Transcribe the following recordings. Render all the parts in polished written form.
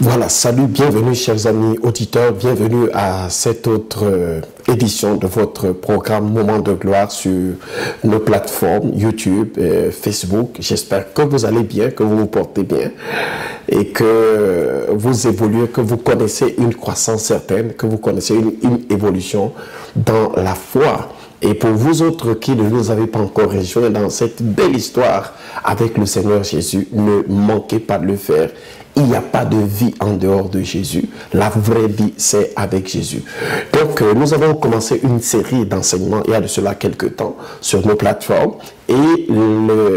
Voilà, salut, bienvenue chers amis auditeurs, bienvenue à cette autre édition de votre programme Moment de gloire sur nos plateformes YouTube, Facebook. J'espère que vous allez bien, que vous vous portez bien et que vous évoluez, que vous connaissez une croissance certaine, que vous connaissez une évolution dans la foi. Et pour vous autres qui ne nous avez pas encore rejoints dans cette belle histoire avec le Seigneur Jésus, ne manquez pas de le faire. Il n'y a pas de vie en dehors de Jésus. La vraie vie, c'est avec Jésus. Donc, nous avons commencé une série d'enseignements il y a de cela quelques temps sur nos plateformes. Et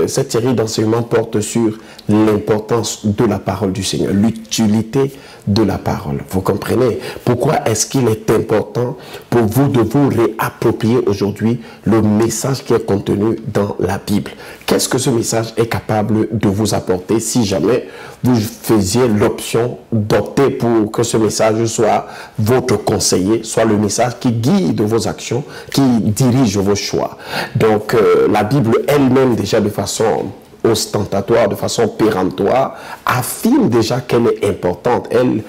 cette série d'enseignements porte sur l'importance de la parole du Seigneur, l'utilité de la parole. Vous comprenez pourquoi est-ce qu'il est important pour vous de vous réapproprier aujourd'hui le message qui est contenu dans la Bible. Qu'est-ce que ce message est capable de vous apporter si jamais vous faisiez l'option d'opter pour que ce message soit votre conseiller, soit le message qui guide vos actions, qui dirige vos choix. Donc, la Bible elle-même déjà de façon ostentatoire, de façon péremptoire, affirme déjà qu'elle est importante. Elle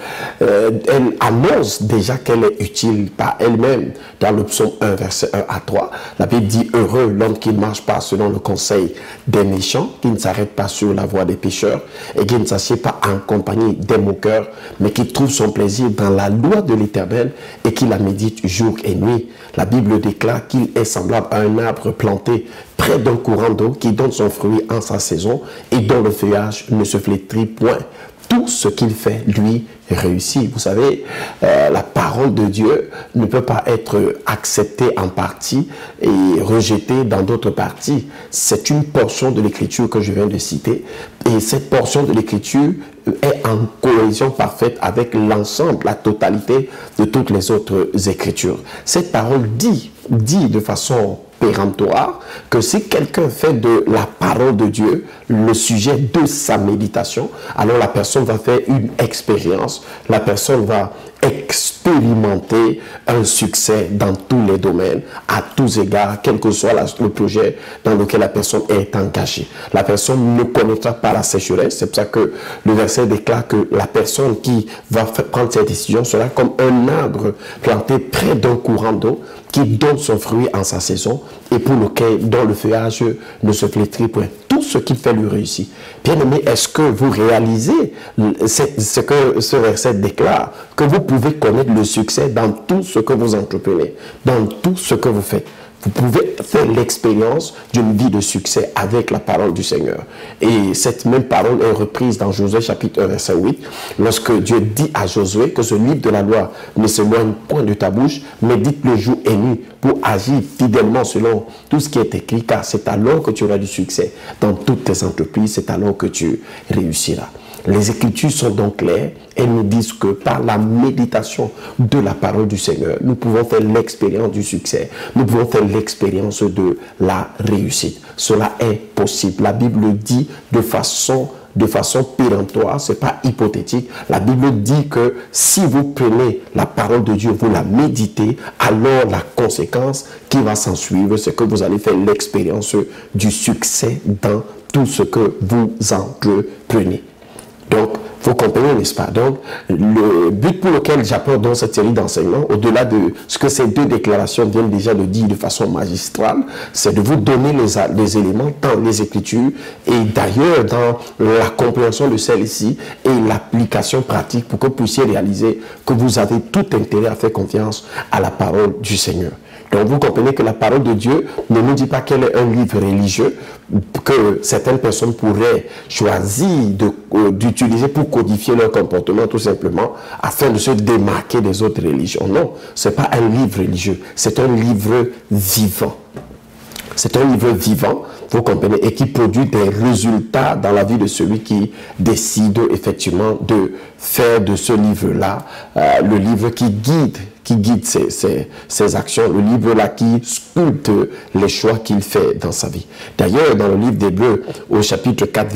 annonce déjà qu'elle est utile par elle-même. Dans le psaume 1, verset 1 à 3, la Bible dit « Heureux l'homme qui ne marche pas selon le conseil des méchants, qui ne s'arrête pas sur la voie des pécheurs, et qui ne s'assied pas en compagnie des moqueurs, mais qui trouve son plaisir dans la loi de l'Éternel et qui la médite jour et nuit. » La Bible déclare qu'il est semblable à un arbre planté près d'un courant d'eau qui donne son fruit en sa saison et dont le feuillage ne se flétrit point. Tout ce qu'il fait, lui, réussit. Vous savez, la parole de Dieu ne peut pas être acceptée en partie et rejetée dans d'autres parties. C'est une portion de l'écriture que je viens de citer. Et cette portion de l'écriture est en cohésion parfaite avec l'ensemble, la totalité de toutes les autres écritures. Cette parole dit de façon péremptoire que si quelqu'un fait de la parole de Dieu le sujet de sa méditation, alors la personne va faire une expérience, la personne va expérimenter un succès dans tous les domaines, à tous égards, quel que soit le projet dans lequel la personne est engagée. La personne ne connaîtra pas la sécheresse, c'est pour ça que le verset déclare que la personne qui va prendre cette décision sera comme un arbre planté près d'un courant d'eau qui donne son fruit en sa saison et pour lequel dont le feuillage ne se flétrit point. Tout ce qu'il fait lui réussit. Bien aimé, est-ce que vous réalisez ce que ce verset déclare, que vous pouvez connaître le succès dans tout ce que vous entreprenez, dans tout ce que vous faites? Vous pouvez faire l'expérience d'une vie de succès avec la parole du Seigneur. Et cette même parole est reprise dans Josué chapitre 1 verset 8, lorsque Dieu dit à Josué que ce livre de la loi ne s'éloigne point de ta bouche, médite le jour et nuit pour agir fidèlement selon tout ce qui est écrit, car c'est alors que tu auras du succès dans toutes tes entreprises, c'est alors que tu réussiras. Les Écritures sont donc claires. Elles nous disent que par la méditation de la parole du Seigneur, nous pouvons faire l'expérience du succès. Nous pouvons faire l'expérience de la réussite. Cela est possible. La Bible dit de façon péremptoire, ce n'est pas hypothétique. La Bible dit que si vous prenez la parole de Dieu, vous la méditez, alors la conséquence qui va s'en suivre, c'est que vous allez faire l'expérience du succès dans tout ce que vous entreprenez. Donc, vous comprenez, n'est-ce pas? Donc, le but pour lequel j'apporte dans cette série d'enseignements, au-delà de ce que ces deux déclarations viennent déjà de dire de façon magistrale, c'est de vous donner les éléments dans les Écritures et d'ailleurs dans la compréhension de celle-ci et l'application pratique pour que vous puissiez réaliser que vous avez tout intérêt à faire confiance à la parole du Seigneur. Donc vous comprenez que la parole de Dieu ne nous dit pas qu'elle est un livre religieux que certaines personnes pourraient choisir d'utiliser pour codifier leur comportement tout simplement afin de se démarquer des autres religions. Non, ce n'est pas un livre religieux, c'est un livre vivant. C'est un livre vivant, vous comprenez, et qui produit des résultats dans la vie de celui qui décide effectivement de faire de ce livre-là le livre qui guide ses actions, le livre-là qui sculpte les choix qu'il fait dans sa vie. D'ailleurs, dans le livre d'Hébreux, au chapitre 4,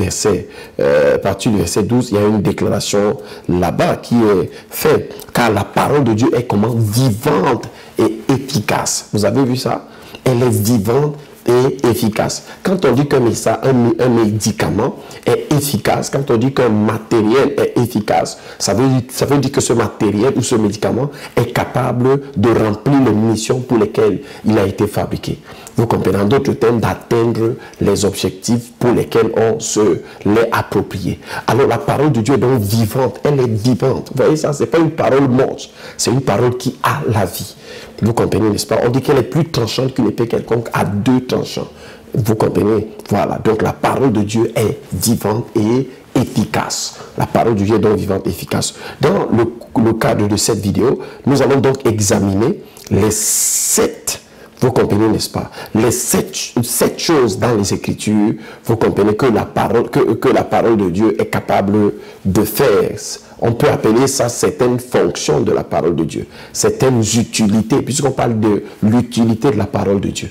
à partir du verset 12, il y a une déclaration là-bas qui est faite, car la parole de Dieu est comment vivante et efficace. Vous avez vu ça? Elle est vivante et efficace. Quand on dit qu'un médicament est efficace, quand on dit qu'un matériel est efficace, ça veut dire que ce matériel ou ce médicament est capable de remplir les missions pour lesquelles il a été fabriqué. Vous comprenez, en d'autres termes, d'atteindre les objectifs pour lesquels on se l'est approprié. Alors la parole de Dieu est donc vivante, elle est vivante. Vous voyez ça, ce n'est pas une parole morte, c'est une parole qui a la vie. Vous comprenez, n'est-ce pas? On dit qu'elle est plus tranchante qu'une épée quelconque à deux tranchants. Vous comprenez? Voilà, donc la parole de Dieu est vivante et efficace. La parole de Dieu est donc vivante et efficace. Dans le cadre de cette vidéo, nous allons donc examiner les 7, vous comprenez, n'est-ce pas, les 7 choses dans les Écritures, vous comprenez, que la parole de Dieu est capable de faire. On peut appeler ça certaines fonctions de la parole de Dieu, certaines utilités, puisqu'on parle de l'utilité de la parole de Dieu.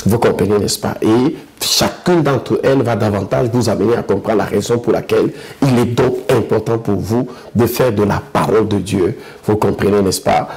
Vous comprenez, n'est-ce pas? Et chacune d'entre elles va davantage vous amener à comprendre la raison pour laquelle il est donc important pour vous de faire de la parole de Dieu, vous comprenez, n'est-ce pas,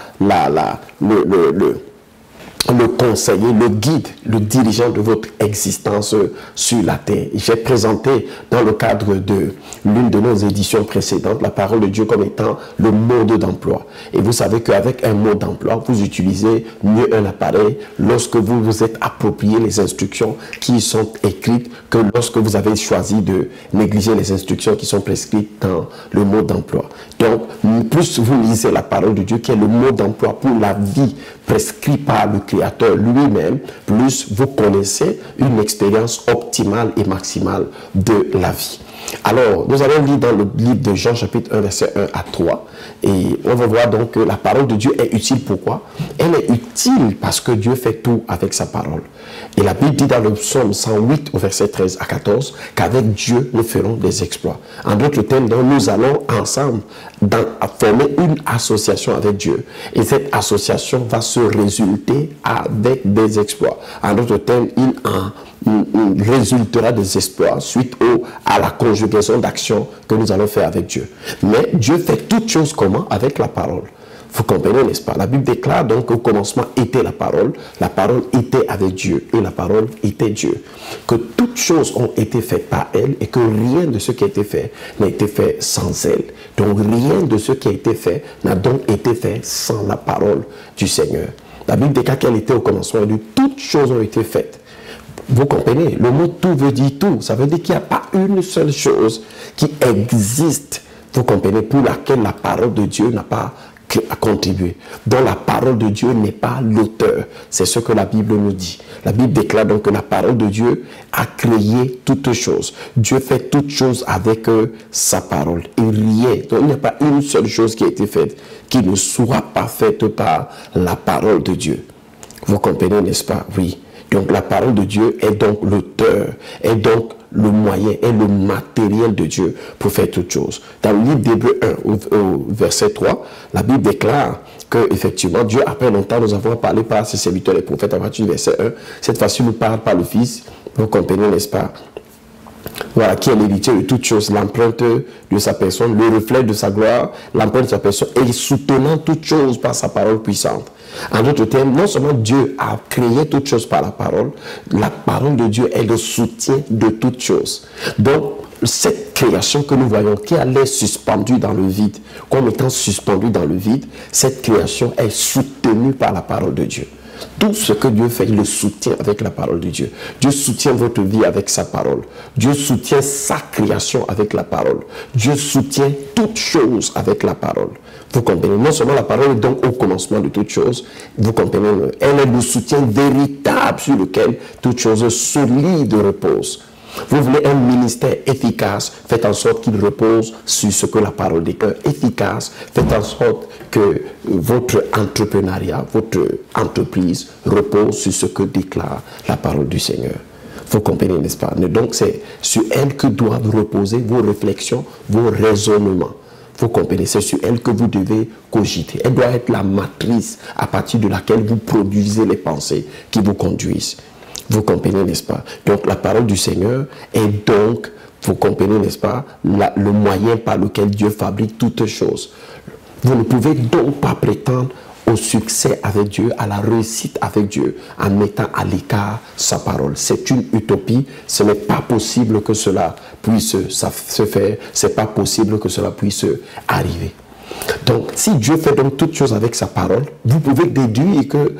le conseiller, le guide, le dirigeant de votre existence sur la terre. J'ai présenté dans le cadre de l'une de nos éditions précédentes la parole de Dieu comme étant le mode d'emploi. Et vous savez qu'avec un mode d'emploi, vous utilisez mieux un appareil lorsque vous vous êtes approprié les instructions qui y sont écrites que lorsque vous avez choisi de négliger les instructions qui sont prescrites dans le mode d'emploi. Donc, plus vous lisez la parole de Dieu qui est le mode d'emploi pour la vie prescrit par le Créateur lui-même, plus vous connaissez une expérience optimale et maximale de la vie. Alors, nous allons lire dans le livre de Jean, chapitre 1, verset 1 à 3. Et on va voir donc que la parole de Dieu est utile. Pourquoi? Elle est utile parce que Dieu fait tout avec sa parole. Et la Bible dit dans le psaume 108, au verset 13 à 14, qu'avec Dieu, nous ferons des exploits. En d'autres termes, donc, nous allons ensemble former une association avec Dieu. Et cette association va se résulter avec des exploits. En d'autres termes, il résultera des exploits suite à la conjugaison d'actions que nous allons faire avec Dieu. Mais Dieu fait toutes choses comment? Avec la parole. Vous comprenez, n'est-ce pas? La Bible déclare donc qu'au commencement était la parole était avec Dieu et la parole était Dieu. Que toutes choses ont été faites par elle et que rien de ce qui a été fait n'a été fait sans elle. Donc rien de ce qui a été fait n'a donc été fait sans la parole du Seigneur. La Bible déclare qu'elle était au commencement et de toutes choses ont été faites. Vous comprenez? Le mot tout veut dire tout. Ça veut dire qu'il n'y a pas une seule chose qui existe, vous comprenez, pour laquelle la parole de Dieu n'a pas à contribuer, dont la parole de Dieu n'est pas l'auteur. C'est ce que la Bible nous dit. La Bible déclare donc que la parole de Dieu a créé toutes choses. Dieu fait toutes choses avec sa parole. Et rien, donc il n'y a pas une seule chose qui a été faite qui ne soit pas faite par la parole de Dieu. Vous comprenez, n'est-ce pas? Oui. Donc la parole de Dieu est donc l'auteur, est donc le moyen, est le matériel de Dieu pour faire toutes choses. Dans le livre d'Hébreux 1, au verset 3, la Bible déclare que effectivement Dieu, après longtemps, nous avons parlé par ses serviteurs les prophètes à partir du verset 1. Cette fois-ci, nous parle par le Fils. Vous comprenez, n'est-ce pas? Voilà, qui est l'héritier de toutes choses, l'empreinte de sa personne, le reflet de sa gloire, l'empreinte de sa personne, et soutenant toutes choses par sa parole puissante. En d'autres termes, non seulement Dieu a créé toutes choses par la parole de Dieu est le soutien de toutes choses. Donc, cette création que nous voyons, qui allait suspendue dans le vide, comme étant suspendue dans le vide, cette création est soutenue par la parole de Dieu. Tout ce que Dieu fait, il le soutient avec la parole de Dieu. Dieu soutient votre vie avec sa parole. Dieu soutient sa création avec la parole. Dieu soutient toutes choses avec la parole. Vous comprenez? Non seulement la parole est donc au commencement de toutes choses, vous comprenez? Elle est le soutien véritable sur lequel toutes choses solides reposent. Vous voulez un ministère efficace, faites en sorte qu'il repose sur ce que la parole déclare. Efficace, faites en sorte que votre entrepreneuriat, votre entreprise repose sur ce que déclare la parole du Seigneur. Vous comprenez, n'est-ce pas? Donc c'est sur elle que doivent reposer vos réflexions, vos raisonnements. Vous comprenez, c'est sur elle que vous devez cogiter. Elle doit être la matrice à partir de laquelle vous produisez les pensées qui vous conduisent. Vous comprenez, n'est-ce pas? Donc la parole du Seigneur est donc, vous comprenez, n'est-ce pas, le moyen par lequel Dieu fabrique toutes choses. Vous ne pouvez donc pas prétendre au succès avec Dieu, à la réussite avec Dieu, en mettant à l'écart sa parole. C'est une utopie. Ce n'est pas possible que cela puisse se faire. Ce n'est pas possible que cela puisse arriver. Donc, si Dieu fait donc toutes choses avec sa parole, vous pouvez déduire que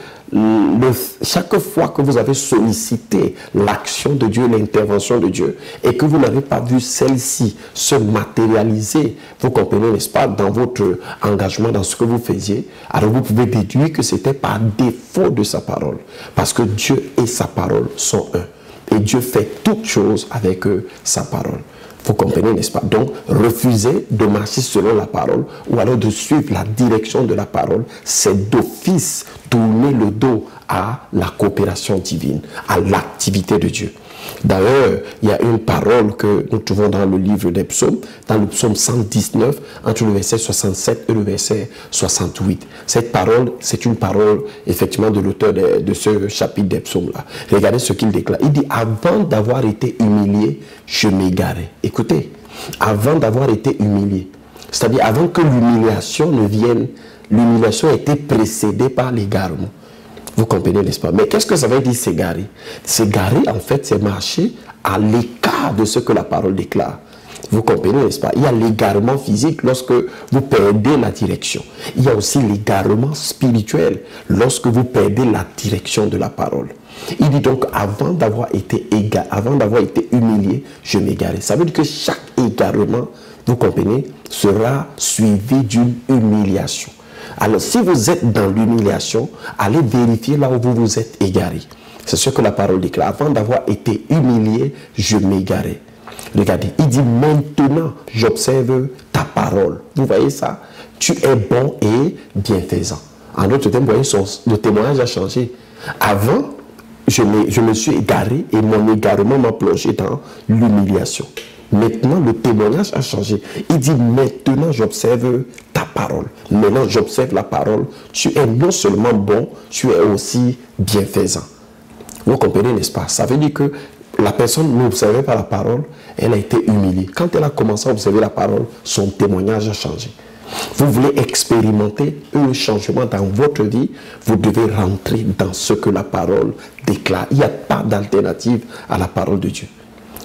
chaque fois que vous avez sollicité l'action de Dieu, l'intervention de Dieu, et que vous n'avez pas vu celle-ci se matérialiser, vous comprenez, n'est-ce pas, dans votre engagement, dans ce que vous faisiez, alors vous pouvez déduire que c'était par défaut de sa parole. Parce que Dieu et sa parole sont un. Et Dieu fait toutes choses avec sa parole. Vous comprenez, n'est-ce pas? Donc, refuser de marcher selon la parole ou alors de suivre la direction de la parole, c'est d'office tourner le dos à la coopération divine, à l'activité de Dieu. D'ailleurs, il y a une parole que nous trouvons dans le livre des psaumes, dans le psaume 119, entre le verset 67 et le verset 68. Cette parole, c'est une parole, effectivement, de l'auteur de ce chapitre des psaumes-là. Regardez ce qu'il déclare. Il dit, avant d'avoir été humilié, je m'égarais. Écoutez, avant d'avoir été humilié, c'est-à-dire avant que l'humiliation ne vienne, l'humiliation a été précédée par l'égarement. Vous comprenez, n'est-ce pas? Mais qu'est-ce que ça veut dire s'égarer? S'égarer, en fait, c'est marcher à l'écart de ce que la parole déclare. Vous comprenez, n'est-ce pas? Il y a l'égarement physique lorsque vous perdez la direction. Il y a aussi l'égarement spirituel lorsque vous perdez la direction de la parole. Il dit donc, avant d'avoir été humilié, je m'égarais. Ça veut dire que chaque égarement, vous comprenez, sera suivi d'une humiliation. Alors, si vous êtes dans l'humiliation, allez vérifier là où vous vous êtes égaré. C'est ce que la parole déclare. Avant d'avoir été humilié, je m'égarais. Regardez, il dit maintenant, j'observe ta parole. Vous voyez ça? Tu es bon et bienfaisant. En d'autres termes, vous voyez, le témoignage a changé. Avant, je me suis égaré et mon égarement m'a plongé dans l'humiliation. Maintenant, le témoignage a changé. Il dit, maintenant, j'observe ta parole. Maintenant, j'observe la parole. Tu es non seulement bon, tu es aussi bienfaisant. Vous comprenez, n'est-ce pas? Ça veut dire que la personne n'observait pas la parole, elle a été humiliée. Quand elle a commencé à observer la parole, son témoignage a changé. Vous voulez expérimenter un changement dans votre vie, vous devez rentrer dans ce que la parole déclare. Il n'y a pas d'alternative à la parole de Dieu.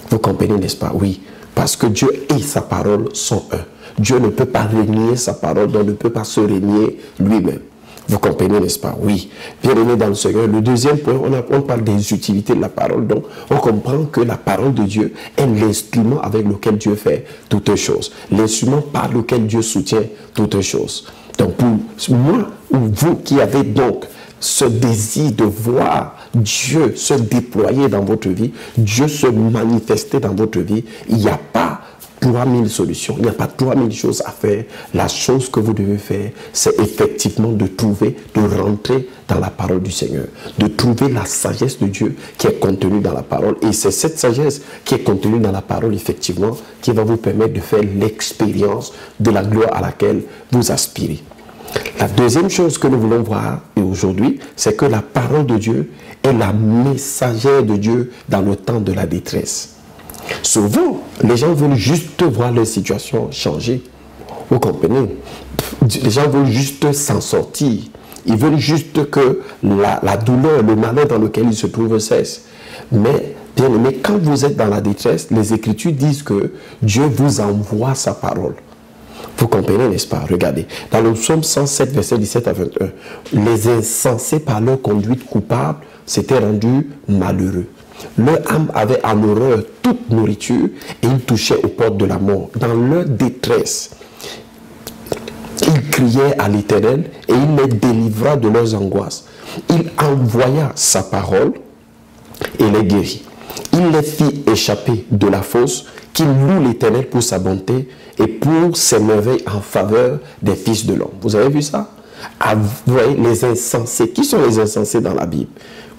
Vous comprenez, n'est-ce pas? Oui. Parce que Dieu et sa parole sont un. Dieu ne peut pas régner sa parole, donc ne peut pas se régner lui-même. Vous comprenez, n'est-ce pas? Oui. Bien-aimés dans le Seigneur, le deuxième point, on parle des utilités de la parole. Donc, on comprend que la parole de Dieu est l'instrument avec lequel Dieu fait toutes choses. L'instrument par lequel Dieu soutient toutes choses. Donc, pour moi ou vous qui avez donc ce désir de voir Dieu se déployer dans votre vie, Dieu se manifester dans votre vie, il n'y a pas 3000 solutions, il n'y a pas 3000 choses à faire. La chose que vous devez faire, c'est effectivement de trouver, de rentrer dans la parole du Seigneur, de trouver la sagesse de Dieu qui est contenue dans la parole. Et c'est cette sagesse qui est contenue dans la parole, effectivement, qui va vous permettre de faire l'expérience de la gloire à laquelle vous aspirez. La deuxième chose que nous voulons voir aujourd'hui, c'est que la parole de Dieu est la messagère de Dieu dans le temps de la détresse. Souvent, les gens veulent juste voir leur situation changer. Vous comprenez? Les gens veulent juste s'en sortir. Ils veulent juste que la douleur, le malheur dans lequel ils se trouvent cesse. Mais, bien aimé, quand vous êtes dans la détresse, les Écritures disent que Dieu vous envoie sa parole. Vous comprenez, n'est-ce pas? Regardez, dans le psaume 107, verset 17 à 21, les insensés par leur conduite coupable s'étaient rendus malheureux. Leur âme avait en horreur toute nourriture et ils touchaient aux portes de la mort. Dans leur détresse, ils criaient à l'Éternel et il les délivra de leurs angoisses. Il envoya sa parole et les guérit. Il les fit échapper de la fosse, qu'ils louent l'Éternel pour sa bonté et pour ses merveilles en faveur des fils de l'homme. Vous avez vu ça? Vous voyez, les insensés. Qui sont les insensés dans la Bible?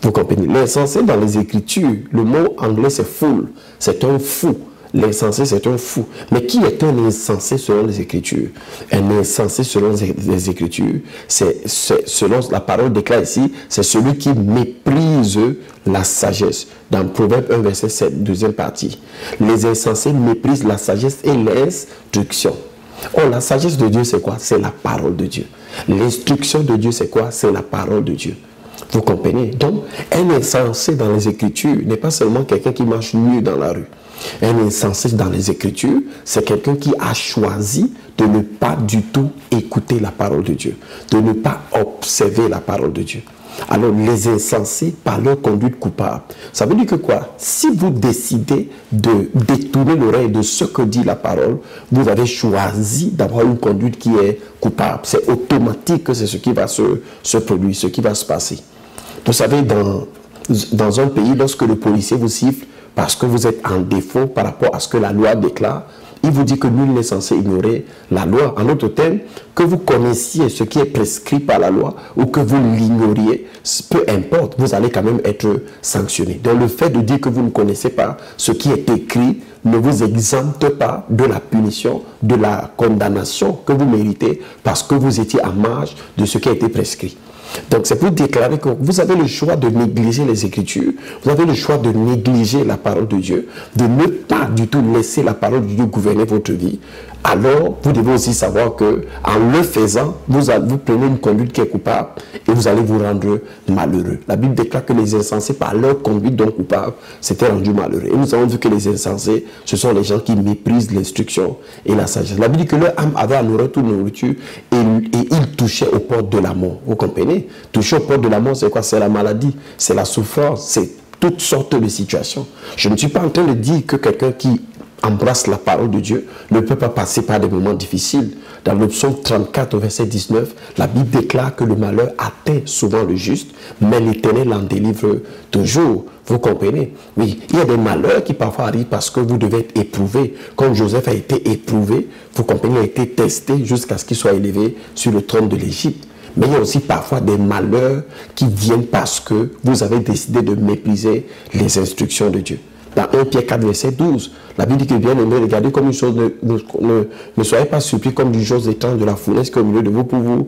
Vous comprenez? L'insensé dans les Écritures, le mot anglais c'est fool. C'est un fou. L'insensé c'est un fou. Mais qui est un insensé selon les Écritures? Un insensé selon les Écritures, c'est selon la parole déclare ici, c'est celui qui méprise la sagesse. Dans Proverbe 1, verset 7, deuxième partie. Les insensés méprisent la sagesse et l'instruction. Oh, la sagesse de Dieu, c'est quoi? C'est la parole de Dieu. L'instruction de Dieu, c'est quoi? C'est la parole de Dieu. Vous comprenez? Donc, un insensé dans les Écritures n'est pas seulement quelqu'un qui marche nu dans la rue. Un insensé dans les Écritures, c'est quelqu'un qui a choisi de ne pas du tout écouter la parole de Dieu, de ne pas observer la parole de Dieu. Alors, les insensés, par leur conduite coupable, ça veut dire que quoi? Si vous décidez de détourner l'oreille de ce que dit la parole, vous avez choisi d'avoir une conduite qui est coupable. C'est automatique que c'est ce qui va se produire, ce qui va se passer. Vous savez, dans un pays, lorsque le policier vous siffle parce que vous êtes en défaut par rapport à ce que la loi déclare, il vous dit que nul n'est censé ignorer la loi. En d'autres termes, que vous connaissiez ce qui est prescrit par la loi ou que vous l'ignoriez, peu importe, vous allez quand même être sanctionné. Donc le fait de dire que vous ne connaissez pas ce qui est écrit ne vous exempte pas de la punition, de la condamnation que vous méritez parce que vous étiez en marge de ce qui a été prescrit. Donc c'est pour déclarer que vous avez le choix de négliger les Écritures, vous avez le choix de négliger la parole de Dieu, de ne pas du tout laisser la parole de Dieu gouverner votre vie. Alors, vous devez aussi savoir que en le faisant, vous prenez une conduite qui est coupable et vous allez vous rendre malheureux. La Bible déclare que les insensés, par leur conduite donc coupable, s'étaient rendus malheureux. Et nous avons vu que les insensés, ce sont les gens qui méprisent l'instruction et la sagesse. La Bible dit que leur âme avait en horreur toute nourriture et ils touchaient aux portes de la mort. Vous comprenez? Toucher aux portes de la mort, c'est quoi? C'est la maladie, c'est la souffrance, c'est toutes sortes de situations. Je ne suis pas en train de dire que quelqu'un qui embrasse la parole de Dieu ne peut pas passer par des moments difficiles. Dans le psaume 34, verset 19, la Bible déclare que le malheur atteint souvent le juste, mais l'Éternel en délivre toujours. Vous comprenez? Oui, il y a des malheurs qui parfois arrivent parce que vous devez être éprouvé. Comme Joseph a été éprouvé, vous comprenez, il a été testé jusqu'à ce qu'il soit élevé sur le trône de l'Égypte. Mais il y a aussi parfois des malheurs qui viennent parce que vous avez décidé de mépriser les instructions de Dieu. Dans 1 Pierre 4, verset 12, la Bible dit que bien aimé, regardez comme une chose, ne soyez pas surpris comme d'une chose étrange de la fournaise qui est au milieu de vous pour vous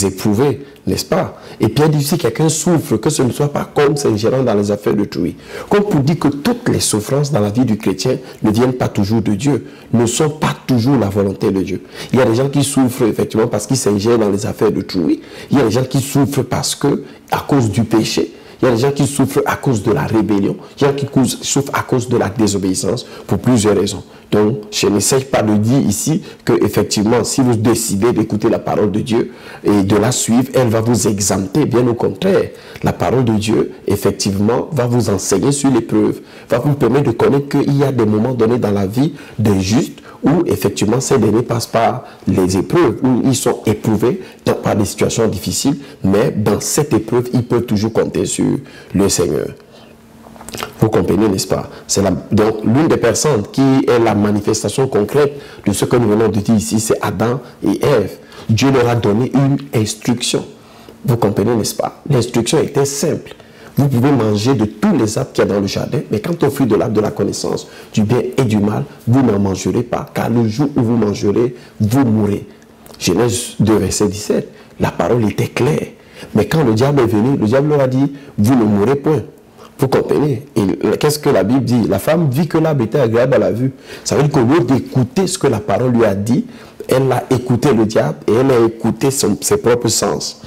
éprouver, n'est-ce pas? Et Pierre dit si quelqu'un souffre, que ce ne soit pas comme s'ingérant dans les affaires d'autrui. Comme pour dire que toutes les souffrances dans la vie du chrétien ne viennent pas toujours de Dieu, ne sont pas toujours la volonté de Dieu. Il y a des gens qui souffrent effectivement parce qu'ils s'ingèrent dans les affaires d'autrui. Il y a des gens qui souffrent parce que, à cause du péché, il y a des gens qui souffrent à cause de la rébellion. Il y a des gens qui souffrent à cause de la désobéissance pour plusieurs raisons. Donc, je n'essaye pas de dire ici que effectivement, si vous décidez d'écouter la parole de Dieu et de la suivre, elle va vous exempter. Bien au contraire, la parole de Dieu, effectivement, va vous enseigner sur l'épreuve, va vous permettre de connaître qu'il y a des moments donnés dans la vie des justes où effectivement ces derniers passent par les épreuves, où ils sont éprouvés par des situations difficiles, mais dans cette épreuve, ils peuvent toujours compter sur le Seigneur. Vous comprenez, n'est-ce pas? C'est donc l'une des personnes qui est la manifestation concrète de ce que nous venons de dire ici, c'est Adam et Ève. Dieu leur a donné une instruction. Vous comprenez, n'est-ce pas? L'instruction était simple. Vous pouvez manger de tous les arbres qu'il y a dans le jardin, mais quant au fruit de l'arbre de la connaissance du bien et du mal, vous n'en mangerez pas, car le jour où vous mangerez, vous mourrez. Genèse 2, verset 17, la parole était claire. Mais quand le diable est venu, le diable leur a dit, vous ne mourrez point. Vous comprenez? Et qu'est-ce que la Bible dit? La femme vit que l'arbre était agréable à la vue. Ça veut dire qu'au lieu d'écouter ce que la parole lui a dit, elle a écouté le diable et elle a écouté ses propres sens.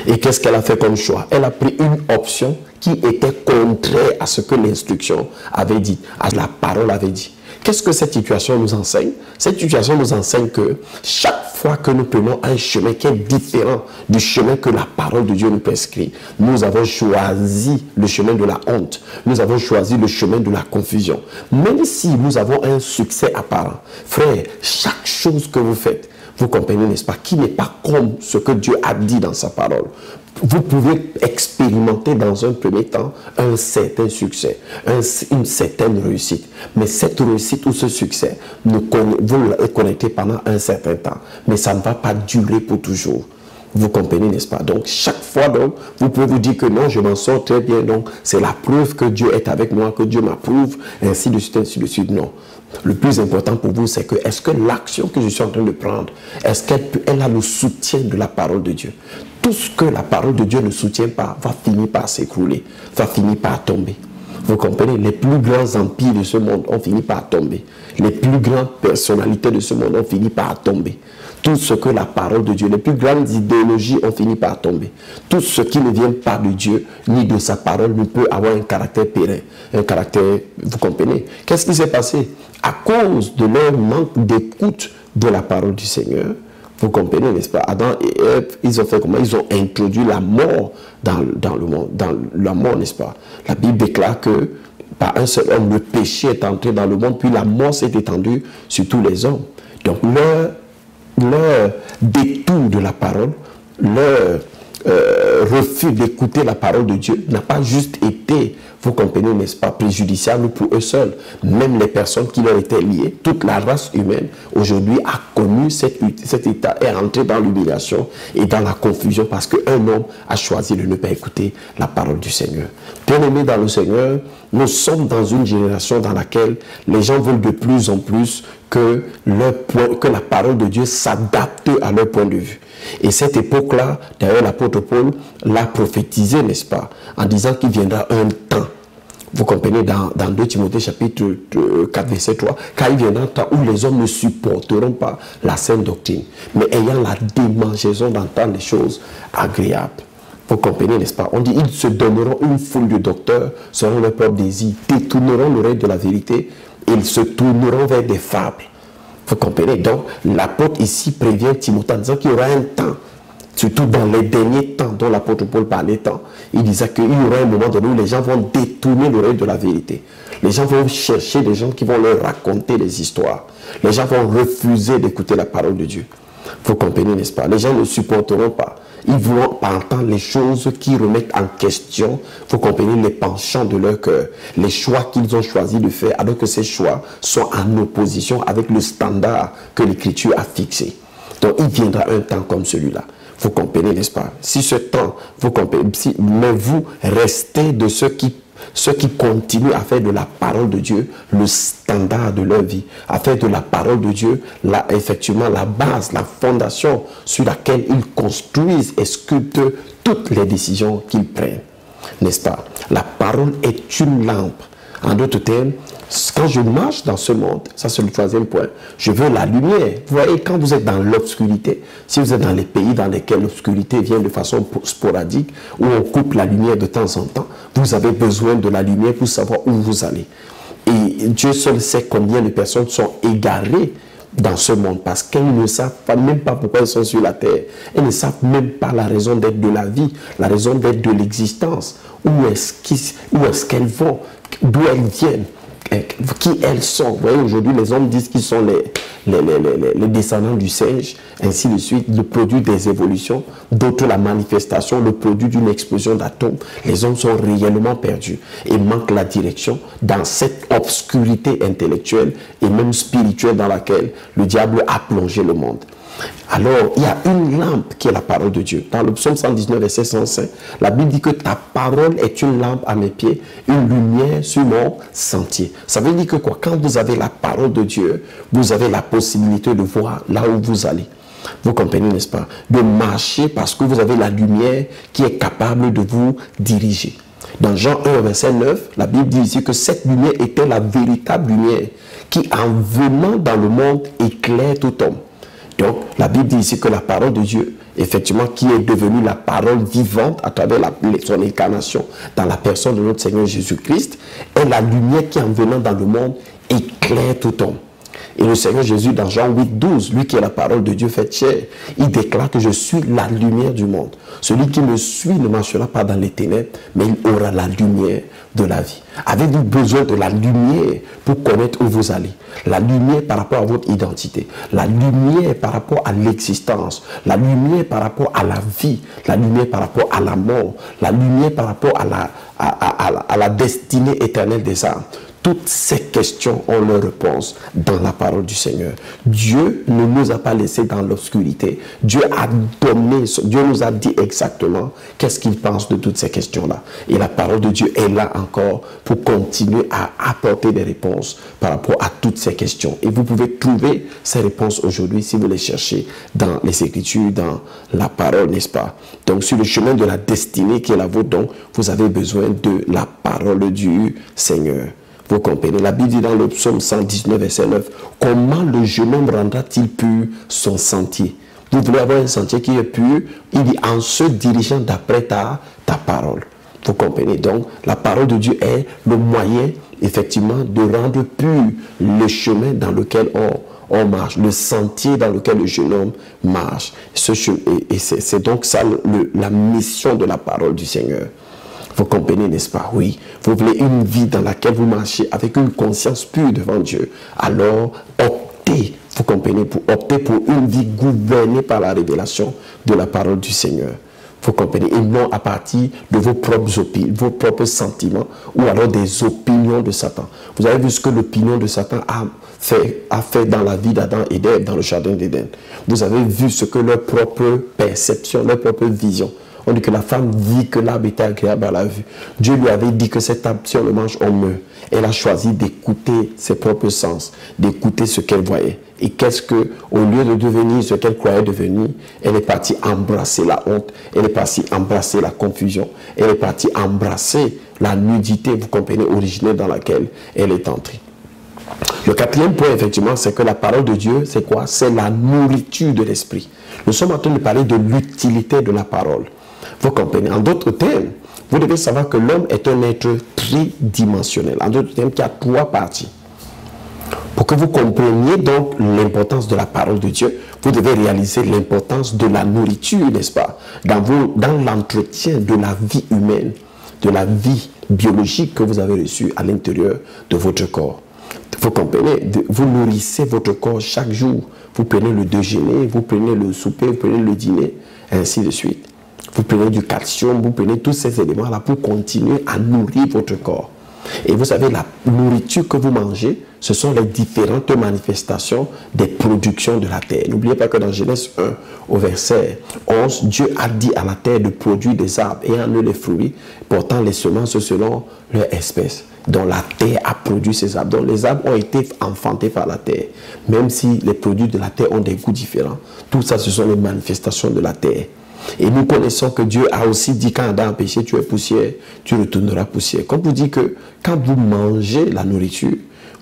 Et qu'est-ce qu'elle a fait comme choix? Elle a pris une option qui était contraire à ce que l'instruction avait dit, à la parole avait dit. Qu'est-ce que cette situation nous enseigne? Cette situation nous enseigne que chaque fois que nous prenons un chemin qui est différent du chemin que la parole de Dieu nous prescrit, nous avons choisi le chemin de la honte. Nous avons choisi le chemin de la confusion. Même si nous avons un succès apparent, frère, chaque chose que vous faites, vous comprenez, n'est-ce pas, qui n'est pas comme ce que Dieu a dit dans sa parole. Vous pouvez expérimenter dans un premier temps un certain succès, une certaine réussite. Mais cette réussite ou ce succès, vous le connaissez pendant un certain temps. Mais ça ne va pas durer pour toujours. Vous comprenez, n'est-ce pas? Donc, chaque fois, donc, vous pouvez vous dire que non, je m'en sors très bien. Donc, c'est la preuve que Dieu est avec moi, que Dieu m'approuve, ainsi de suite, ainsi de suite. Non. Le plus important pour vous, c'est que est-ce que l'action que je suis en train de prendre, est-ce qu'elle a le soutien de la parole de Dieu? Tout ce que la parole de Dieu ne soutient pas va finir par s'écrouler, va finir par tomber. Vous comprenez? Les plus grands empires de ce monde ont fini par tomber. Les plus grandes personnalités de ce monde ont fini par tomber. tout ce que la parole de Dieu, les plus grandes idéologies ont fini par tomber. Tout ce qui ne vient pas de Dieu, ni de sa parole, ne peut avoir un caractère périn, un caractère, vous comprenez. Qu'est-ce qui s'est passé? À cause de leur manque d'écoute de la parole du Seigneur, vous comprenez, n'est-ce pas? Adam et Ève, ils ont fait comment? Ils ont introduit la mort dans le monde, dans la mort, n'est-ce pas? La Bible déclare que par un seul homme, le péché est entré dans le monde, puis la mort s'est étendue sur tous les hommes. Donc leur détour de la parole, leur refus d'écouter la parole de Dieu n'a pas juste été, vous comprenez, n'est-ce pas, préjudiciable pour eux seuls. Même les personnes qui leur étaient liées, toute la race humaine, aujourd'hui a connu cet état, est rentré dans l'humiliation et dans la confusion parce qu'un homme a choisi de ne pas écouter la parole du Seigneur. Bien-aimés dans le Seigneur, nous sommes dans une génération dans laquelle les gens veulent de plus en plus que la parole de Dieu s'adapte à leur point de vue. Et cette époque-là, d'ailleurs l'apôtre Paul l'a prophétisé, n'est-ce pas, en disant qu'il viendra un temps. Vous comprenez dans 2 Timothée chapitre 4 verset 3, car il viendra un temps où les hommes ne supporteront pas la saine doctrine, mais ayant la démangeaison d'entendre les choses agréables. Vous comprenez, n'est-ce pas? On dit, ils se donneront une foule de docteurs selon leurs propres désirs, détourneront l'oreille de la vérité, et ils se tourneront vers des fables. Vous comprenez? Donc, l'apôtre ici prévient Timothée en disant qu'il y aura un temps, surtout dans les derniers temps dont l'apôtre Paul parlait tant, il disait qu'il y aura un moment donné où les gens vont détourner l'oreille de la vérité. Les gens vont chercher des gens qui vont leur raconter des histoires. Les gens vont refuser d'écouter la parole de Dieu. Vous comprenez, n'est-ce pas? Les gens ne supporteront pas. Ils vont entendre les choses qui remettent en question, vous comprenez, les penchants de leur cœur, les choix qu'ils ont choisi de faire, alors que ces choix sont en opposition avec le standard que l'Écriture a fixé. Donc, il viendra un temps comme celui-là. Vous comprenez, n'est-ce pas? Si ce temps, vous comprenez, mais vous restez de ceux qui continuent à faire de la parole de Dieu le standard de leur vie, à faire de la parole de Dieu, effectivement, la base, la fondation sur laquelle ils construisent et sculptent toutes les décisions qu'ils prennent. N'est-ce pas? La parole est une lampe. En d'autres termes, quand je marche dans ce monde, ça c'est le troisième point, je veux la lumière. Vous voyez, quand vous êtes dans l'obscurité, si vous êtes dans les pays dans lesquels l'obscurité vient de façon sporadique, où on coupe la lumière de temps en temps, vous avez besoin de la lumière pour savoir où vous allez. Et Dieu seul sait combien de personnes sont égarées dans ce monde parce qu'elles ne savent pas, même pas pourquoi elles sont sur la terre. Elles ne savent même pas la raison d'être de la vie, la raison d'être de l'existence. Où est-ce qu'elles vont, d'où elles viennent, qui elles sont. Vous voyez, aujourd'hui, les hommes disent qu'ils sont les descendants du singe, ainsi de suite, le produit des évolutions, d'autres la manifestation, le produit d'une explosion d'atomes. Les hommes sont réellement perdus et manquent la direction dans cette obscurité intellectuelle et même spirituelle dans laquelle le diable a plongé le monde. Alors, il y a une lampe qui est la parole de Dieu. Dans le psaume 119, verset 105, la Bible dit que ta parole est une lampe à mes pieds, une lumière sur mon sentier. Ça veut dire que quoi? Quand vous avez la parole de Dieu, vous avez la possibilité de voir là où vous allez. Vous comprenez, n'est-ce pas? De marcher parce que vous avez la lumière qui est capable de vous diriger. Dans Jean 1, verset 9, la Bible dit ici que cette lumière était la véritable lumière qui, en venant dans le monde, éclaire tout homme. Donc, la Bible dit ici que la parole de Dieu, effectivement, qui est devenue la parole vivante à travers son incarnation dans la personne de notre Seigneur Jésus-Christ, est la lumière qui, en venant dans le monde, éclaire tout homme. Et le Seigneur Jésus, dans Jean 8, 12, lui qui est la parole de Dieu faite chair, il déclare que je suis la lumière du monde. Celui qui me suit ne marchera pas dans les ténèbres, mais il aura la lumière de la vie. Avez-vous besoin de la lumière pour connaître où vous allez? La lumière par rapport à votre identité, la lumière par rapport à l'existence, la lumière par rapport à la vie, la lumière par rapport à la mort, la lumière par rapport à la destinée éternelle des âmes. Toutes ces questions ont leur réponse dans la parole du Seigneur. Dieu ne nous a pas laissés dans l'obscurité. Dieu nous a dit exactement qu'est-ce qu'il pense de toutes ces questions-là. Et la parole de Dieu est là encore pour continuer à apporter des réponses par rapport à toutes ces questions. Et vous pouvez trouver ces réponses aujourd'hui si vous les cherchez dans les Écritures, dans la parole, n'est-ce pas? Donc sur le chemin de la destinée qui est la vôtre, donc vous avez besoin de la parole du Seigneur. Vous comprenez? La Bible dit dans le psaume 119, verset 9, comment le jeune homme rendra-t-il pur son sentier? Vous voulez avoir un sentier qui est pur? Il dit en se dirigeant d'après ta parole. Vous comprenez? Donc, la parole de Dieu est le moyen, effectivement, de rendre pur le chemin dans lequel on marche, le sentier dans lequel le jeune homme marche. Et c'est donc ça la mission de la parole du Seigneur. Vous comprenez, n'est-ce pas? Oui. Vous voulez une vie dans laquelle vous marchez avec une conscience pure devant Dieu. Alors, optez, vous comprenez, pour opter pour une vie gouvernée par la révélation de la parole du Seigneur. Vous comprenez? Et non à partir de vos propres sentiments ou alors des opinions de Satan. Vous avez vu ce que l'opinion de Satan a fait dans la vie d'Adam et d'Ève dans le jardin d'Éden. Vous avez vu ce que leur propre perception, leur propre vision. On dit que la femme dit que l'arbre était agréable à la vue. Dieu lui avait dit que cet arbre, si on le mange, on meurt. Elle a choisi d'écouter ses propres sens, d'écouter ce qu'elle voyait. Et qu'est-ce que, au lieu de devenir ce qu'elle croyait devenir, elle est partie embrasser la honte, elle est partie embrasser la confusion, elle est partie embrasser la nudité, vous comprenez, originelle dans laquelle elle est entrée. Le quatrième point, effectivement, c'est que la parole de Dieu, c'est quoi? C'est la nourriture de l'esprit. Nous sommes en train de parler de l'utilité de la parole. Vous comprenez? En d'autres termes, vous devez savoir que l'homme est un être tridimensionnel. En d'autres termes, qui a trois parties. Pour que vous compreniez donc l'importance de la parole de Dieu, vous devez réaliser l'importance de la nourriture, n'est-ce pas? Dans l'entretien de la vie humaine, de la vie biologique que vous avez reçue à l'intérieur de votre corps. Vous comprenez? Vous nourrissez votre corps chaque jour. Vous prenez le déjeuner, vous prenez le souper, vous prenez le dîner, ainsi de suite. Vous prenez du calcium, vous prenez tous ces éléments-là pour continuer à nourrir votre corps. Et vous savez, la nourriture que vous mangez, ce sont les différentes manifestations des productions de la terre. N'oubliez pas que dans Genèse 1, au verset 11, Dieu a dit à la terre de produire des arbres et en eux les fruits, portant les semences selon leur espèce. Donc la terre a produit ces arbres. Donc les arbres ont été enfantés par la terre. Même si les produits de la terre ont des goûts différents. Tout ça, ce sont les manifestations de la terre. Et nous connaissons que Dieu a aussi dit quand Adam a péché, tu es poussière, tu retourneras poussière. Comme vous dit que quand vous mangez la nourriture,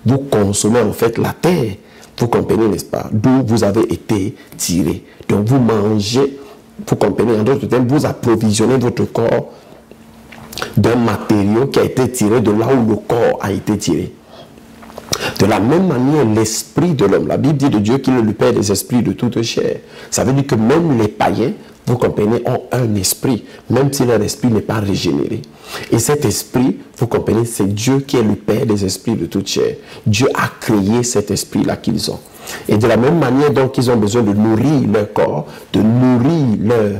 vous consommez en fait la terre. Vous comprenez, n'est-ce pas? D'où vous avez été tiré. Donc vous mangez, vous comprenez, en d'autres termes, vous approvisionnez votre corps d'un matériau qui a été tiré de là où le corps a été tiré. De la même manière, l'esprit de l'homme, la Bible dit de Dieu qu'il est le Père des esprits de toute chair. Ça veut dire que même les païens, vous comprenez, ont un esprit, même si leur esprit n'est pas régénéré. Et cet esprit, vous comprenez, c'est Dieu qui est le Père des esprits de toute chair. Dieu a créé cet esprit-là qu'ils ont. Et de la même manière, donc, ils ont besoin de nourrir leur corps, de nourrir leur...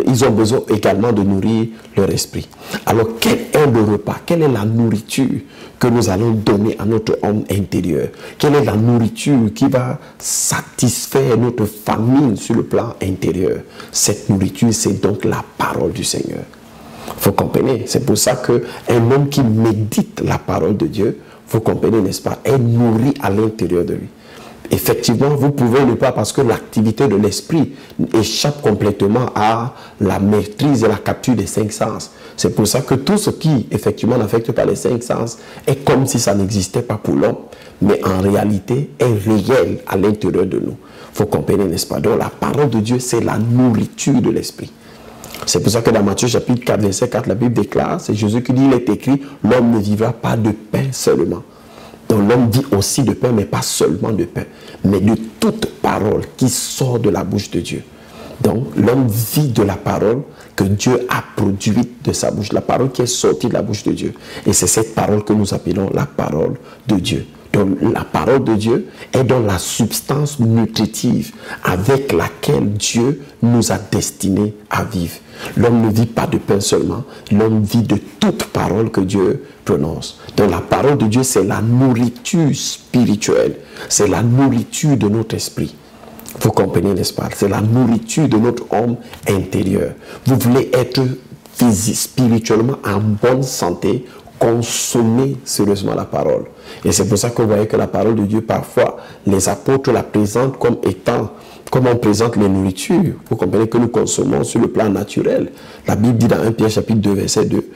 Ils ont besoin également de nourrir leur esprit. Alors, quel est le repas? Quelle est la nourriture que nous allons donner à notre homme intérieur? Quelle est la nourriture qui va satisfaire notre famine sur le plan intérieur? Cette nourriture, c'est donc la parole du Seigneur. Vous comprenez? C'est pour ça qu'un homme qui médite la parole de Dieu, vous comprenez, n'est-ce pas, est nourri à l'intérieur de lui. Effectivement, vous pouvez ne pas, parce que l'activité de l'esprit échappe complètement à la maîtrise et la capture des cinq sens. C'est pour ça que tout ce qui, effectivement, n'affecte pas les cinq sens est comme si ça n'existait pas pour l'homme, mais en réalité est réel à l'intérieur de nous. Vous comprenez, n'est-ce pas? Donc la parole de Dieu, c'est la nourriture de l'esprit. C'est pour ça que dans Matthieu chapitre 4, verset 4, la Bible déclare, c'est Jésus qui dit, il est écrit, l'homme ne vivra pas de pain seulement. Donc l'homme vit aussi de pain, mais pas seulement de pain, mais de toute parole qui sort de la bouche de Dieu. Donc l'homme vit de la parole que Dieu a produite de sa bouche, la parole qui est sortie de la bouche de Dieu. Et c'est cette parole que nous appelons la parole de Dieu. Donc la parole de Dieu est dans la substance nutritive avec laquelle Dieu nous a destinés à vivre. L'homme ne vit pas de pain seulement, l'homme vit de toute parole que Dieu prononce. Donc la parole de Dieu, c'est la nourriture spirituelle, c'est la nourriture de notre esprit. Vous comprenez, n'est-ce pas? C'est la nourriture de notre homme intérieur. Vous voulez être spirituellement en bonne santé, consommez sérieusement la parole. Et c'est pour ça que vous voyez que la parole de Dieu, parfois, les apôtres la présentent comme étant, comme on présente les nourritures. Vous comprenez que nous consommons sur le plan naturel. La Bible dit dans 1 Pierre chapitre 2, verset 2,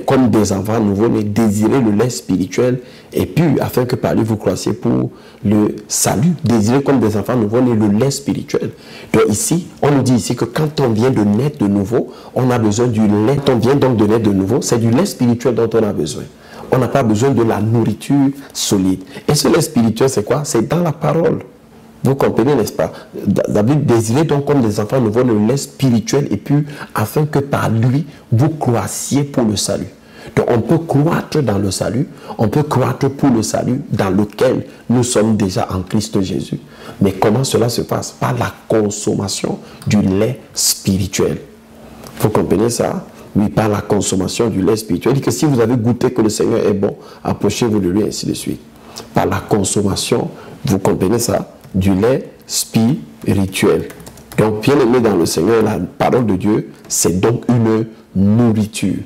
comme des enfants nouveaux, mais désirez le lait spirituel et pur, afin que par lui vous croissiez pour le salut. Désirez comme des enfants nouveaux, mais le lait spirituel. Donc ici, on nous dit ici que quand on vient de naître de nouveau, on a besoin du lait. Quand on vient donc de naître de nouveau, c'est du lait spirituel dont on a besoin. On n'a pas besoin de la nourriture solide. Et ce lait spirituel, c'est quoi? C'est dans la parole. Vous comprenez, n'est-ce pas? David désirait donc comme des enfants nouveaux le lait spirituel et puis afin que par lui, vous croissiez pour le salut. Donc on peut croître dans le salut, on peut croître pour le salut dans lequel nous sommes déjà en Christ Jésus. Mais comment cela se passe? Par la consommation du lait spirituel. Vous comprenez ça? Oui, par la consommation du lait spirituel. Il dit que si vous avez goûté que le Seigneur est bon, approchez-vous de lui, ainsi de suite. Par la consommation, vous comprenez ça? Du lait spirituel. Donc, bien aimé dans le Seigneur, la parole de Dieu, c'est donc une nourriture.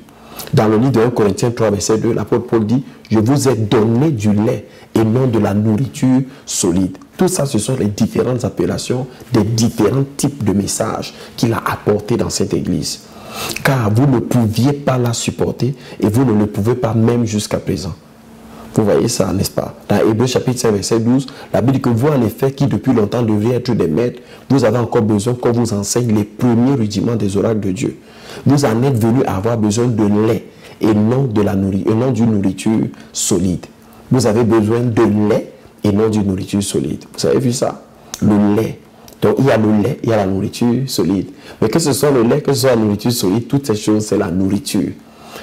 Dans le livre de 1 Corinthiens 3, verset 2, l'apôtre Paul dit, je vous ai donné du lait et non de la nourriture solide. Tout ça, ce sont les différentes appellations des différents types de messages qu'il a apportés dans cette église. Car vous ne pouviez pas la supporter et vous ne le pouvez pas même jusqu'à présent. Vous voyez ça, n'est-ce pas? Dans Hébreux chapitre 5, verset 12, la Bible dit que vous, en effet, qui depuis longtemps devriez être des maîtres, vous avez encore besoin qu'on vous enseigne les premiers rudiments des oracles de Dieu. Vous en êtes venus à avoir besoin de lait et non de la nourriture, et non d'une nourriture solide. Vous avez besoin de lait et non d'une nourriture solide. Vous avez vu ça? Le lait. Donc il y a le lait, il y a la nourriture solide. Mais que ce soit le lait, que ce soit la nourriture solide, toutes ces choses, c'est la nourriture.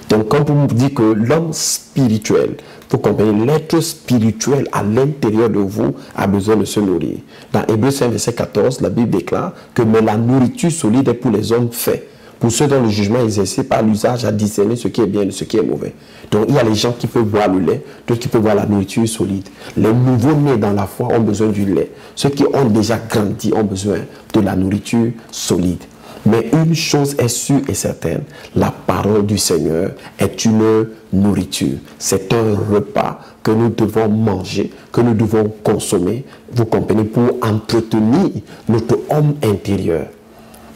Donc quand on dit que l'homme spirituel, vous comprenez, l'être spirituel à l'intérieur de vous a besoin de se nourrir. Dans Hébreux 5, verset 14, la Bible déclare que mais la nourriture solide est pour les hommes faits, pour ceux dont le jugement est exercé par l'usage à discerner ce qui est bien et ce qui est mauvais. Donc il y a les gens qui peuvent boire le lait, d'autres qui peuvent boire la nourriture solide. Les nouveaux-nés dans la foi ont besoin du lait. Ceux qui ont déjà grandi ont besoin de la nourriture solide. Mais une chose est sûre et certaine, la parole du Seigneur est une nourriture. C'est un repas que nous devons manger, que nous devons consommer, vous comprenez, pour entretenir notre homme intérieur.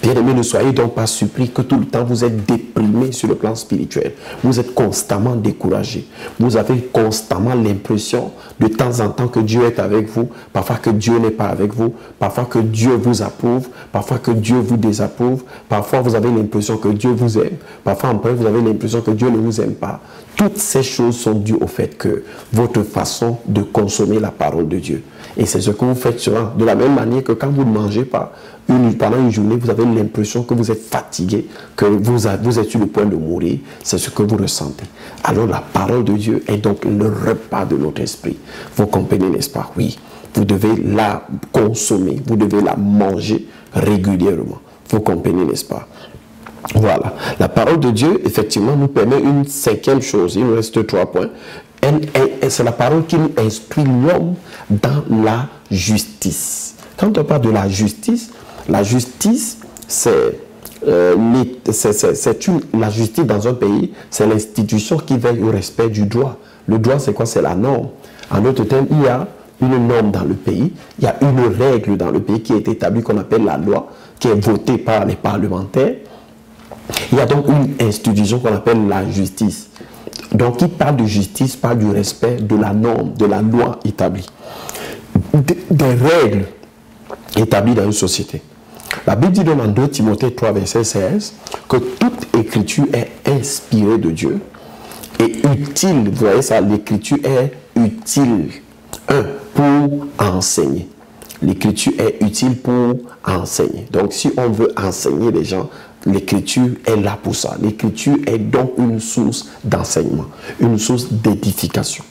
Bien-aimés, ne soyez donc pas surpris que tout le temps vous êtes déprimé sur le plan spirituel. Vous êtes constamment découragé. Vous avez constamment l'impression de temps en temps que Dieu est avec vous, parfois que Dieu n'est pas avec vous, parfois que Dieu vous approuve, parfois que Dieu vous désapprouve, parfois vous avez l'impression que Dieu vous aime, parfois après vous avez l'impression que Dieu ne vous aime pas. Toutes ces choses sont dues au fait que votre façon de consommer la parole de Dieu. Et c'est ce que vous faites souvent. De la même manière que quand vous ne mangez pas, pendant une journée, vous avez l'impression que vous êtes fatigué, que vous êtes sur le point de mourir. C'est ce que vous ressentez. Alors la parole de Dieu est donc le repas de notre esprit. Vous comprenez, n'est-ce pas? Oui. Vous devez la consommer, vous devez la manger régulièrement. Vous comprenez, n'est-ce pas? Voilà. La parole de Dieu, effectivement, nous permet une cinquième chose. Il nous reste 3 points. C'est la parole qui nous instruit l'homme dans la justice. Quand on parle de la justice, la justice dans un pays, c'est l'institution qui veille au respect du droit. Le droit, c'est quoi? C'est la norme. En d'autres termes, il y a une norme dans le pays, il y a une règle dans le pays qui est établie, qu'on appelle la loi, qui est votée par les parlementaires. Il y a donc une institution qu'on appelle la justice. Donc, qui parle de justice, parle du respect de la norme, de la loi établie, des règles établies dans une société. La Bible dit dans 2 Timothée 3, verset 16, que toute écriture est inspirée de Dieu et utile. Vous voyez ça, l'écriture est utile, pour enseigner. L'écriture est utile pour enseigner. Donc, si on veut enseigner les gens, l'écriture est là pour ça. L'écriture est donc une source d'enseignement, une source d'édification.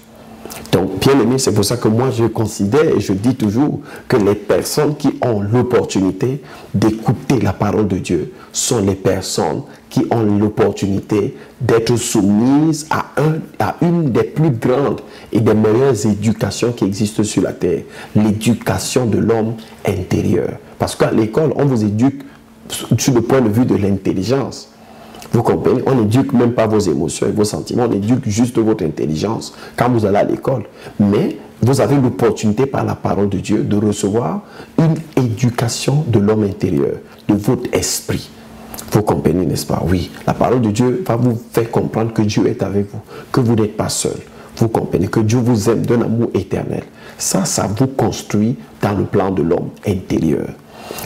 Donc, bien aimé, c'est pour ça que moi, je considère et je dis toujours que les personnes qui ont l'opportunité d'écouter la parole de Dieu sont les personnes qui ont l'opportunité d'être soumises à une des plus grandes et des meilleures éducations qui existent sur la terre, l'éducation de l'homme intérieur. Parce qu'à l'école, on vous éduque sur le point de vue de l'intelligence. Vous comprenez? On n'éduque même pas vos émotions et vos sentiments, on éduque juste votre intelligence quand vous allez à l'école. Mais vous avez l'opportunité par la parole de Dieu de recevoir une éducation de l'homme intérieur, de votre esprit. Vous comprenez, n'est-ce pas? Oui, la parole de Dieu va vous faire comprendre que Dieu est avec vous, que vous n'êtes pas seul. Vous comprenez que Dieu vous aime d'un amour éternel. Ça vous construit dans le plan de l'homme intérieur.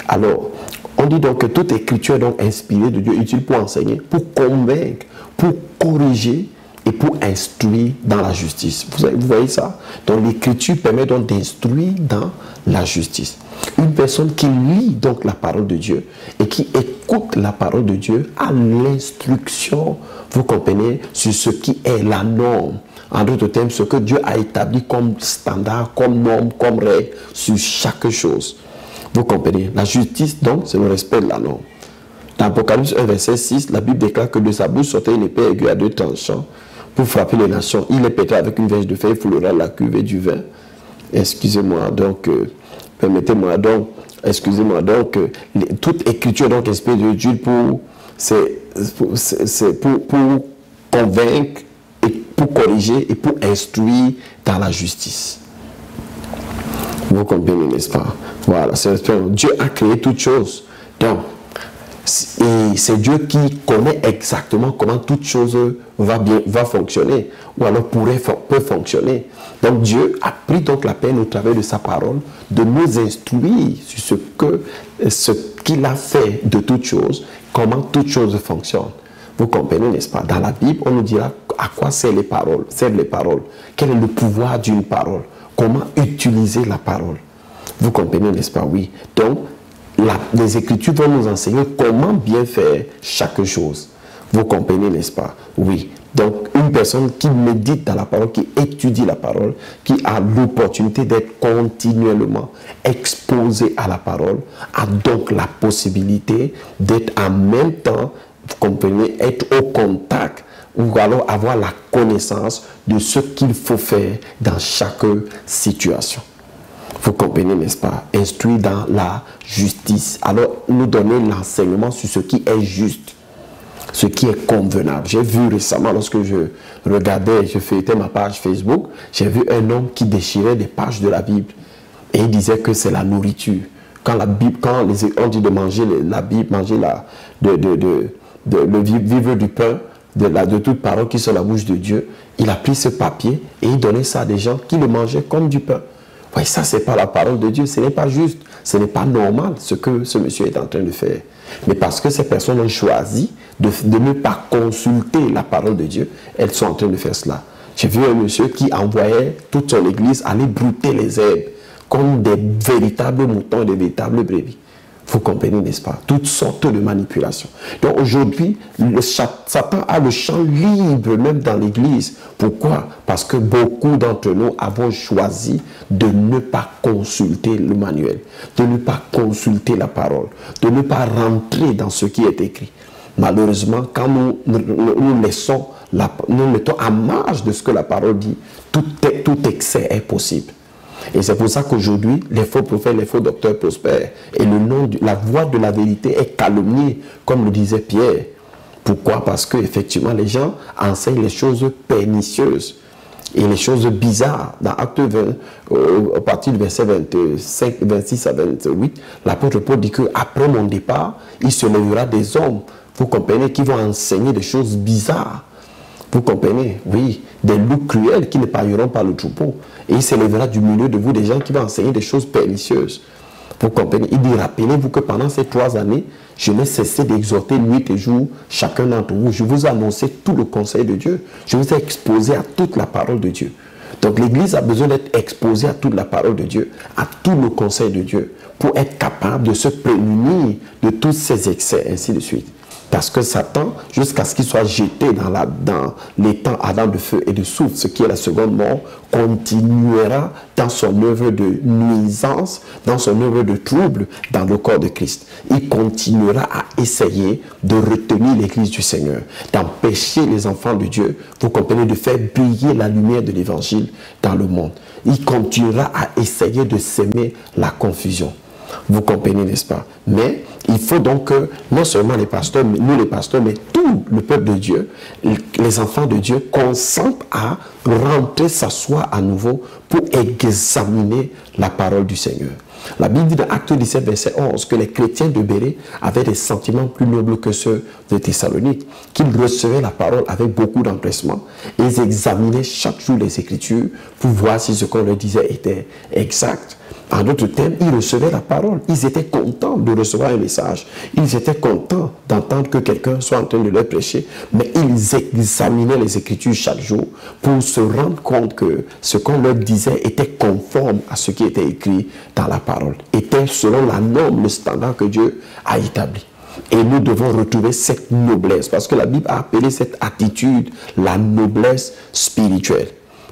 Alors, on dit donc que toute écriture est donc inspirée de Dieu, utile pour enseigner, pour convaincre, pour corriger et pour instruire dans la justice. Vous voyez ça? Donc l'écriture permet donc d'instruire dans la justice. Une personne qui lit donc la parole de Dieu et qui écoute la parole de Dieu a l'instruction, vous comprenez, sur ce qui est la norme. En d'autres termes, ce que Dieu a établi comme standard, comme norme, comme règle sur chaque chose. Vous comprenez? La justice, donc, c'est le respect de la norme. Dans Apocalypse 1, verset 6, la Bible déclare que de sa bouche sortait une épée aiguë à 2 tranchants pour frapper les nations. Il les pétra avec une verge de fer, il foulera la cuve et du vin. Excusez-moi, donc, permettez-moi donc, excusez-moi, donc, toute écriture donc inspirée de Dieu pour convaincre, et pour corriger et pour instruire dans la justice. Vous comprenez, n'est-ce pas? Voilà, Dieu a créé toutes choses. Donc, et c'est Dieu qui connaît exactement comment toute chose va fonctionner, ou alors peut fonctionner. Donc Dieu a pris donc la peine au travers de sa parole de nous instruire sur ce qu'il a fait de toutes choses, comment toutes choses fonctionnent. Vous comprenez, n'est-ce pas? Dans la Bible, on nous dira à quoi servent les paroles. Quel est le pouvoir d'une parole? Comment utiliser la parole? Vous comprenez, n'est-ce pas? Oui. Donc, les Écritures vont nous enseigner comment bien faire chaque chose. Vous comprenez, n'est-ce pas? Oui. Donc, une personne qui médite dans la parole, qui étudie la parole, qui a l'opportunité d'être continuellement exposée à la parole, a donc la possibilité d'être en même temps, vous comprenez, être au contact ou alors avoir la connaissance de ce qu'il faut faire dans chaque situation. Vous comprenez, n'est-ce pas? Instruire dans la justice. Alors, nous donner l'enseignement sur ce qui est juste, ce qui est convenable. J'ai vu récemment, lorsque je regardais, je feuilletais ma page Facebook, j'ai vu un homme qui déchirait des pages de la Bible. Et il disait que c'est la nourriture. Quand on dit de manger la Bible, manger le vivre du pain, de toute parole qui est sur la bouche de Dieu, il a pris ce papier et il donnait ça à des gens qui le mangeaient comme du pain. Oui, ça, c'est pas la parole de Dieu, ce n'est pas juste, ce n'est pas normal ce que ce monsieur est en train de faire. Mais parce que ces personnes ont choisi de ne pas consulter la parole de Dieu, elles sont en train de faire cela. J'ai vu un monsieur qui envoyait toute son église aller brouter les herbes comme des véritables moutons et des véritables brebis. Vous comprenez, n'est-ce pas? Toutes sortes de manipulations. Donc aujourd'hui, Satan a le champ libre même dans l'église. Pourquoi? Parce que beaucoup d'entre nous avons choisi de ne pas consulter le manuel, de ne pas consulter la parole, de ne pas rentrer dans ce qui est écrit. Malheureusement, quand nous mettons à marge de ce que la parole dit, tout excès est possible. Et c'est pour ça qu'aujourd'hui, les faux prophètes, les faux docteurs prospèrent. Et la voix de la vérité est calomniée, comme le disait Pierre. Pourquoi? Parce qu'effectivement, les gens enseignent les choses pernicieuses et les choses bizarres. Dans Acte 20, à partir du verset 26 à 28, l'apôtre Paul dit qu'après mon départ, il se lèvera des hommes, vous comprenez, qui vont enseigner des choses bizarres. Vous comprenez? Oui, des loups cruels qui ne parleront pas le troupeau. Et il s'élèvera du milieu de vous des gens qui vont enseigner des choses pernicieuses. Vous comprenez? Il dit, rappelez-vous que pendant ces 3 années, je n'ai cessé d'exhorter nuit et jour chacun d'entre vous. Je vous ai annoncé tout le conseil de Dieu. Je vous ai exposé à toute la parole de Dieu. Donc l'Église a besoin d'être exposée à toute la parole de Dieu, à tout le conseil de Dieu, pour être capable de se prémunir de tous ces excès, ainsi de suite. Parce que Satan, jusqu'à ce qu'il soit jeté dans l'étang ardent de feu et de soufre, ce qui est la seconde mort, continuera dans son œuvre de nuisance, dans son œuvre de trouble dans le corps de Christ. Il continuera à essayer de retenir l'Église du Seigneur, d'empêcher les enfants de Dieu, vous comprenez, de faire briller la lumière de l'Évangile dans le monde. Il continuera à essayer de s'aimer la confusion. Vous comprenez, n'est-ce pas? Mais il faut donc que non seulement les pasteurs, nous les pasteurs, mais tous tout le peuple de Dieu, les enfants de Dieu consentent à rentrer s'asseoir à nouveau pour examiner la parole du Seigneur. La Bible dit dans Actes 17, verset 11, que les chrétiens de Bérée avaient des sentiments plus nobles que ceux de Thessalonique, qu'ils recevaient la parole avec beaucoup d'empressement et ils examinaient chaque jour les Écritures pour voir si ce qu'on leur disait était exact. En d'autres termes, ils recevaient la parole. Ils étaient contents de recevoir un message. Ils étaient contents d'entendre que quelqu'un soit en train de leur prêcher. Mais ils examinaient les Écritures chaque jour pour se rendre compte que ce qu'on leur disait était conforme à ce qui était écrit dans la parole. Était selon la norme, le standard que Dieu a établi. Et nous devons retrouver cette noblesse. Parce que la Bible a appelé cette attitude la noblesse spirituelle.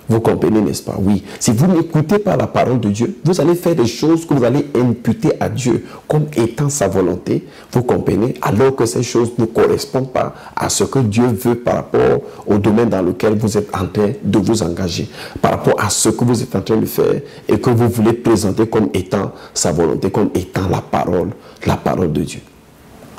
Vous comprenez, n'est-ce pas? Oui. Si vous n'écoutez pas la parole de Dieu, vous allez faire des choses que vous allez imputer à Dieu comme étant sa volonté. Vous comprenez? Alors que ces choses ne correspondent pas à ce que Dieu veut par rapport au domaine dans lequel vous êtes en train de vous engager. Par rapport à ce que vous êtes en train de faire et que vous voulez présenter comme étant sa volonté, comme étant la parole de Dieu.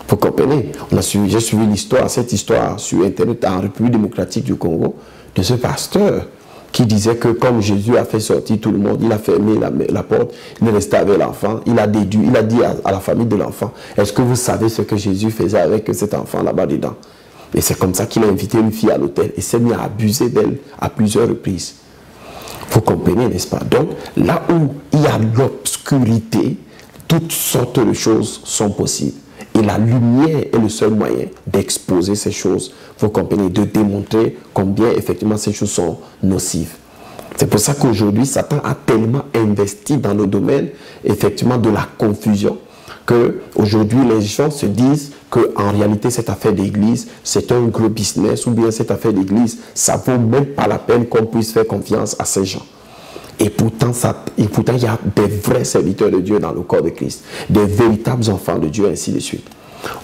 Vous comprenez? J'ai suivi l'histoire, cette histoire sur Internet en République démocratique du Congo, de ce pasteur qui disait que comme Jésus a fait sortir tout le monde, il a fermé la porte, il est resté avec l'enfant, il a dit à la famille de l'enfant, est-ce que vous savez ce que Jésus faisait avec cet enfant là-bas dedans? Et c'est comme ça qu'il a invité une fille à l'hôtel et s'est mis à abuser d'elle à plusieurs reprises. Vous comprenez, n'est-ce pas? Donc, là où il y a l'obscurité, toutes sortes de choses sont possibles. Et la lumière est le seul moyen d'exposer ces choses, vous comprenez, de démontrer combien effectivement ces choses sont nocives. C'est pour ça qu'aujourd'hui, Satan a tellement investi dans le domaine, effectivement, de la confusion, qu'aujourd'hui, les gens se disent qu'en réalité, cette affaire d'église, c'est un gros business, ou bien cette affaire d'église, ça ne vaut même pas la peine qu'on puisse faire confiance à ces gens. Et pourtant, il y a des vrais serviteurs de Dieu dans le corps de Christ, des véritables enfants de Dieu, ainsi de suite.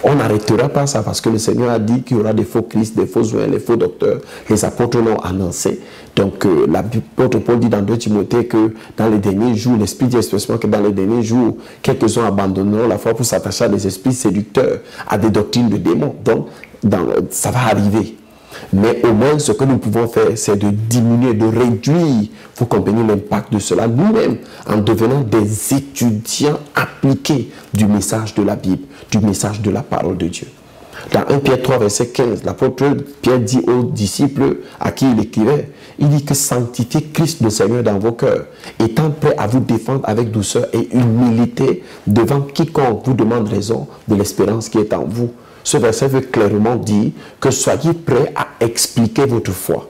On n'arrêtera pas ça parce que le Seigneur a dit qu'il y aura des faux Christ, des faux oins, des faux docteurs. Les apôtres l'ont annoncé. Donc, l'apôtre Paul dit dans 2 Timothée que dans les derniers jours, l'Esprit dit expressément que dans les derniers jours, quelques-uns abandonneront la foi pour s'attacher à des esprits séducteurs, à des doctrines de démons. Donc, ça va arriver. Mais au moins, ce que nous pouvons faire, c'est de diminuer, de réduire, vous comprenez l'impact de cela nous-mêmes, en devenant des étudiants appliqués du message de la Bible, du message de la parole de Dieu. Dans 1 Pierre 3, verset 15, l'apôtre Pierre dit aux disciples à qui il écrivait, il dit que sanctifiez Christ le Seigneur dans vos cœurs, étant prêt à vous défendre avec douceur et humilité devant quiconque vous demande raison de l'espérance qui est en vous. Ce verset veut clairement dire que soyez prêts à expliquer votre foi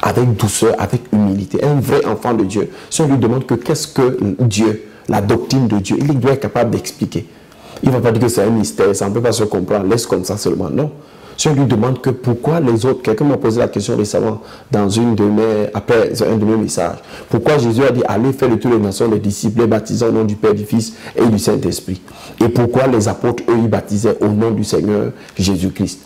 avec douceur, avec humilité. Un vrai enfant de Dieu, si on lui demande que qu'est-ce que Dieu, la doctrine de Dieu, il doit être capable d'expliquer. Il ne va pas dire que c'est un mystère, ça ne peut pas se comprendre, laisse comme ça seulement, non. Si on lui demande que pourquoi les autres, quelqu'un m'a posé la question récemment après un de mes messages, pourquoi Jésus a dit allez faire de toutes les nations les disciples, les baptisant au nom du Père, du Fils et du Saint-Esprit. Et pourquoi les apôtres, eux, ils baptisaient au nom du Seigneur Jésus-Christ.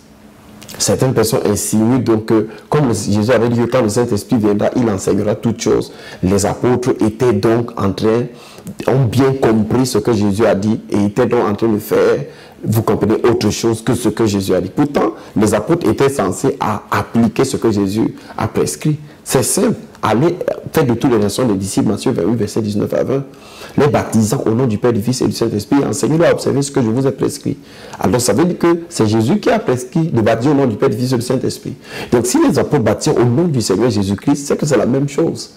Certaines personnes insinuent donc que, comme Jésus avait dit que quand le Saint-Esprit viendra, il enseignera toutes choses. Les apôtres étaient donc ont bien compris ce que Jésus a dit et étaient donc en train de faire, vous comprenez, autre chose que ce que Jésus a dit. Pourtant, les apôtres étaient censés appliquer ce que Jésus a prescrit. C'est simple. Allez faire de toutes les nations des disciples, Matthieu 28, verset 19 à 20. Les baptisant au nom du Père, du Fils et du Saint-Esprit, enseignez-leur à observer ce que je vous ai prescrit. Alors ça veut dire que c'est Jésus qui a prescrit de baptiser au nom du Père, du Fils et du Saint-Esprit. Donc si les apôtres baptisent au nom du Seigneur Jésus-Christ, c'est que c'est la même chose.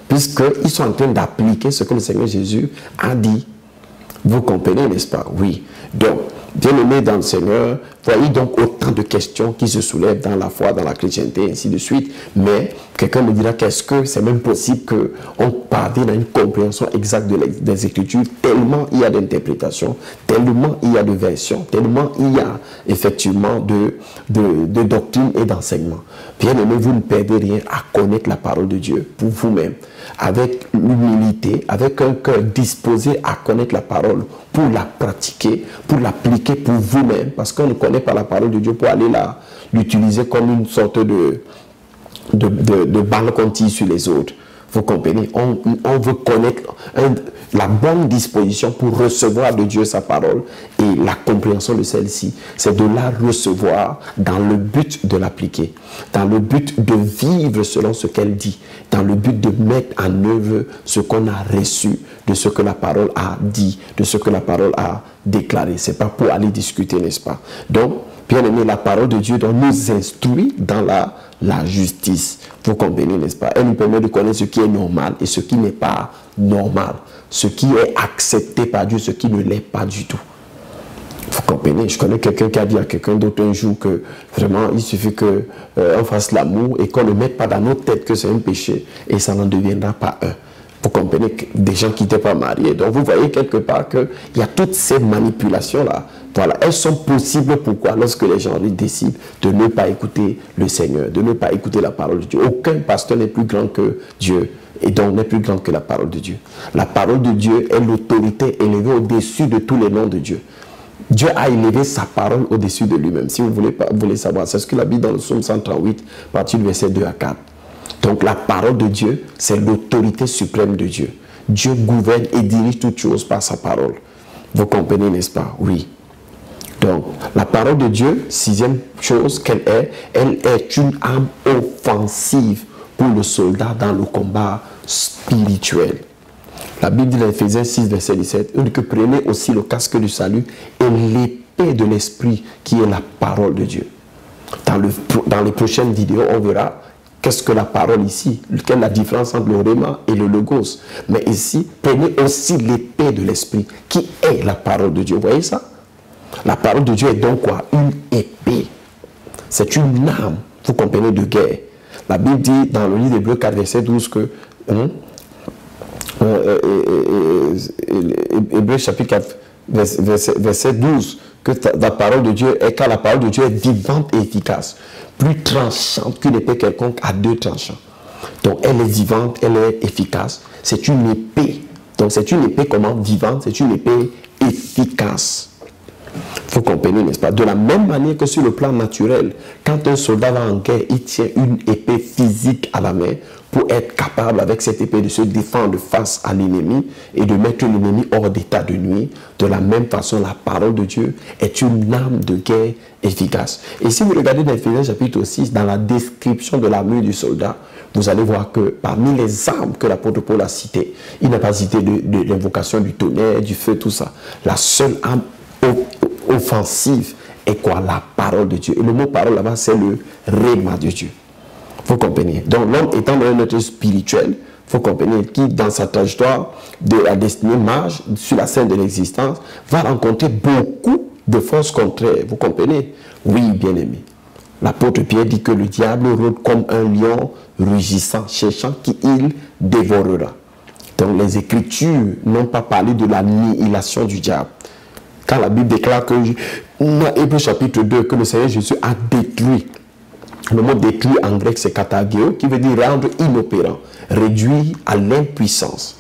Puisqu'ils sont en train d'appliquer ce que le Seigneur Jésus a dit. Vous comprenez, n'est-ce pas? Oui. Donc, bien-aimés dans le Seigneur, voyez donc autant de questions qui se soulèvent dans la foi, dans la chrétienté, ainsi de suite. Mais quelqu'un me dira qu'est-ce que c'est même possible qu'on parvienne à une compréhension exacte des Écritures, tellement il y a d'interprétations, tellement il y a de versions, tellement il y a effectivement de doctrines et d'enseignements. Bien-aimés, vous ne perdez rien à connaître la parole de Dieu pour vous-même, avec l'humilité, avec un cœur disposé à connaître la parole, pour la pratiquer, pour l'appliquer pour vous-même, parce qu'on ne connaît pas la parole de Dieu pour aller l'utiliser comme une sorte de balle qu'on tire sur les autres. Vous comprenez? On veut connaître la bonne disposition pour recevoir de Dieu sa parole et la compréhension de celle-ci. C'est de la recevoir dans le but de l'appliquer, dans le but de vivre selon ce qu'elle dit, dans le but de mettre en œuvre ce qu'on a reçu, de ce que la parole a dit, de ce que la parole a déclaré. Ce n'est pas pour aller discuter, n'est-ce pas? Donc, bien aimé, la parole de Dieu doit nous instruire dans la justice. Vous comprenez, n'est-ce pas? Elle nous permet de connaître ce qui est normal et ce qui n'est pas normal. Ce qui est accepté par Dieu, ce qui ne l'est pas du tout. Vous comprenez? Je connais quelqu'un qui a dit à quelqu'un d'autre un jour que vraiment, il suffit qu'on fasse l'amour et qu'on ne mette pas dans notre tête que c'est un péché et ça n'en deviendra pas un. Vous comprenez, des gens qui n'étaient pas mariés. Donc vous voyez quelque part qu'il y a toutes ces manipulations-là. Voilà, elles sont possibles. Pourquoi? Lorsque les gens décident de ne pas écouter le Seigneur, de ne pas écouter la parole de Dieu. Aucun pasteur n'est plus grand que Dieu et donc n'est plus grand que la parole de Dieu. La parole de Dieu est l'autorité élevée au-dessus de tous les noms de Dieu. Dieu a élevé sa parole au-dessus de lui-même. Si vous voulez savoir, c'est ce qu'il a dit dans le psaume 138, à partir du verset 2 à 4. Donc la parole de Dieu, c'est l'autorité suprême de Dieu. Dieu gouverne et dirige toutes choses par sa parole. Vous comprenez, n'est-ce pas? Oui. Donc, la parole de Dieu, sixième chose qu'elle est une arme offensive pour le soldat dans le combat spirituel. La Bible dit dans Ephésiens 6, verset 17, « que prenez aussi le casque du salut et l'épée de l'esprit qui est la parole de Dieu. » Dans les prochaines vidéos, on verra qu'est-ce que la parole ici, quelle est la différence entre le rhéma et le logos. Mais ici, prenez aussi l'épée de l'esprit qui est la parole de Dieu. Vous voyez ça? La parole de Dieu est donc quoi? Une épée. C'est une arme, vous comprenez, de guerre. La Bible dit dans le livre d'Hébreux 4, verset 12 que... Hébreux chapitre 4, verset 12, que la parole de Dieu est, car la parole de Dieu est vivante et efficace, plus tranchante qu'une épée quelconque à deux tranchants. Donc elle est vivante, elle est efficace. C'est une épée. Donc c'est une épée comment? Vivante, c'est une épée efficace. Vous comprenez, n'est-ce pas? De la même manière que sur le plan naturel, quand un soldat va en guerre, il tient une épée physique à la main pour être capable avec cette épée de se défendre face à l'ennemi et de mettre l'ennemi hors d'état de nuire. De la même façon, la parole de Dieu est une arme de guerre efficace. Et si vous regardez dans Ephésiens chapitre 6, dans la description de l'armure du soldat, vous allez voir que parmi les armes que l'apôtre Paul a citées, il n'a pas cité de l'invocation du tonnerre, du feu, tout ça. La seule arme offensive est quoi? La parole de Dieu. Et le mot parole là-bas, c'est le rhéma de Dieu. Vous comprenez? Donc l'homme étant dans un être spirituel, vous comprenez, qui dans sa trajectoire de la destinée marche sur la scène de l'existence, va rencontrer beaucoup de forces contraires. Vous comprenez? Oui, bien aimé. L'apôtre Pierre dit que le diable rôde comme un lion rugissant, cherchant qui il dévorera. Donc les Écritures n'ont pas parlé de l'annihilation du diable. Quand la Bible déclare que, dans Hébreux chapitre 2, que le Seigneur Jésus a détruit, le mot détruit en grec c'est katageo, qui veut dire rendre inopérant, réduire à l'impuissance.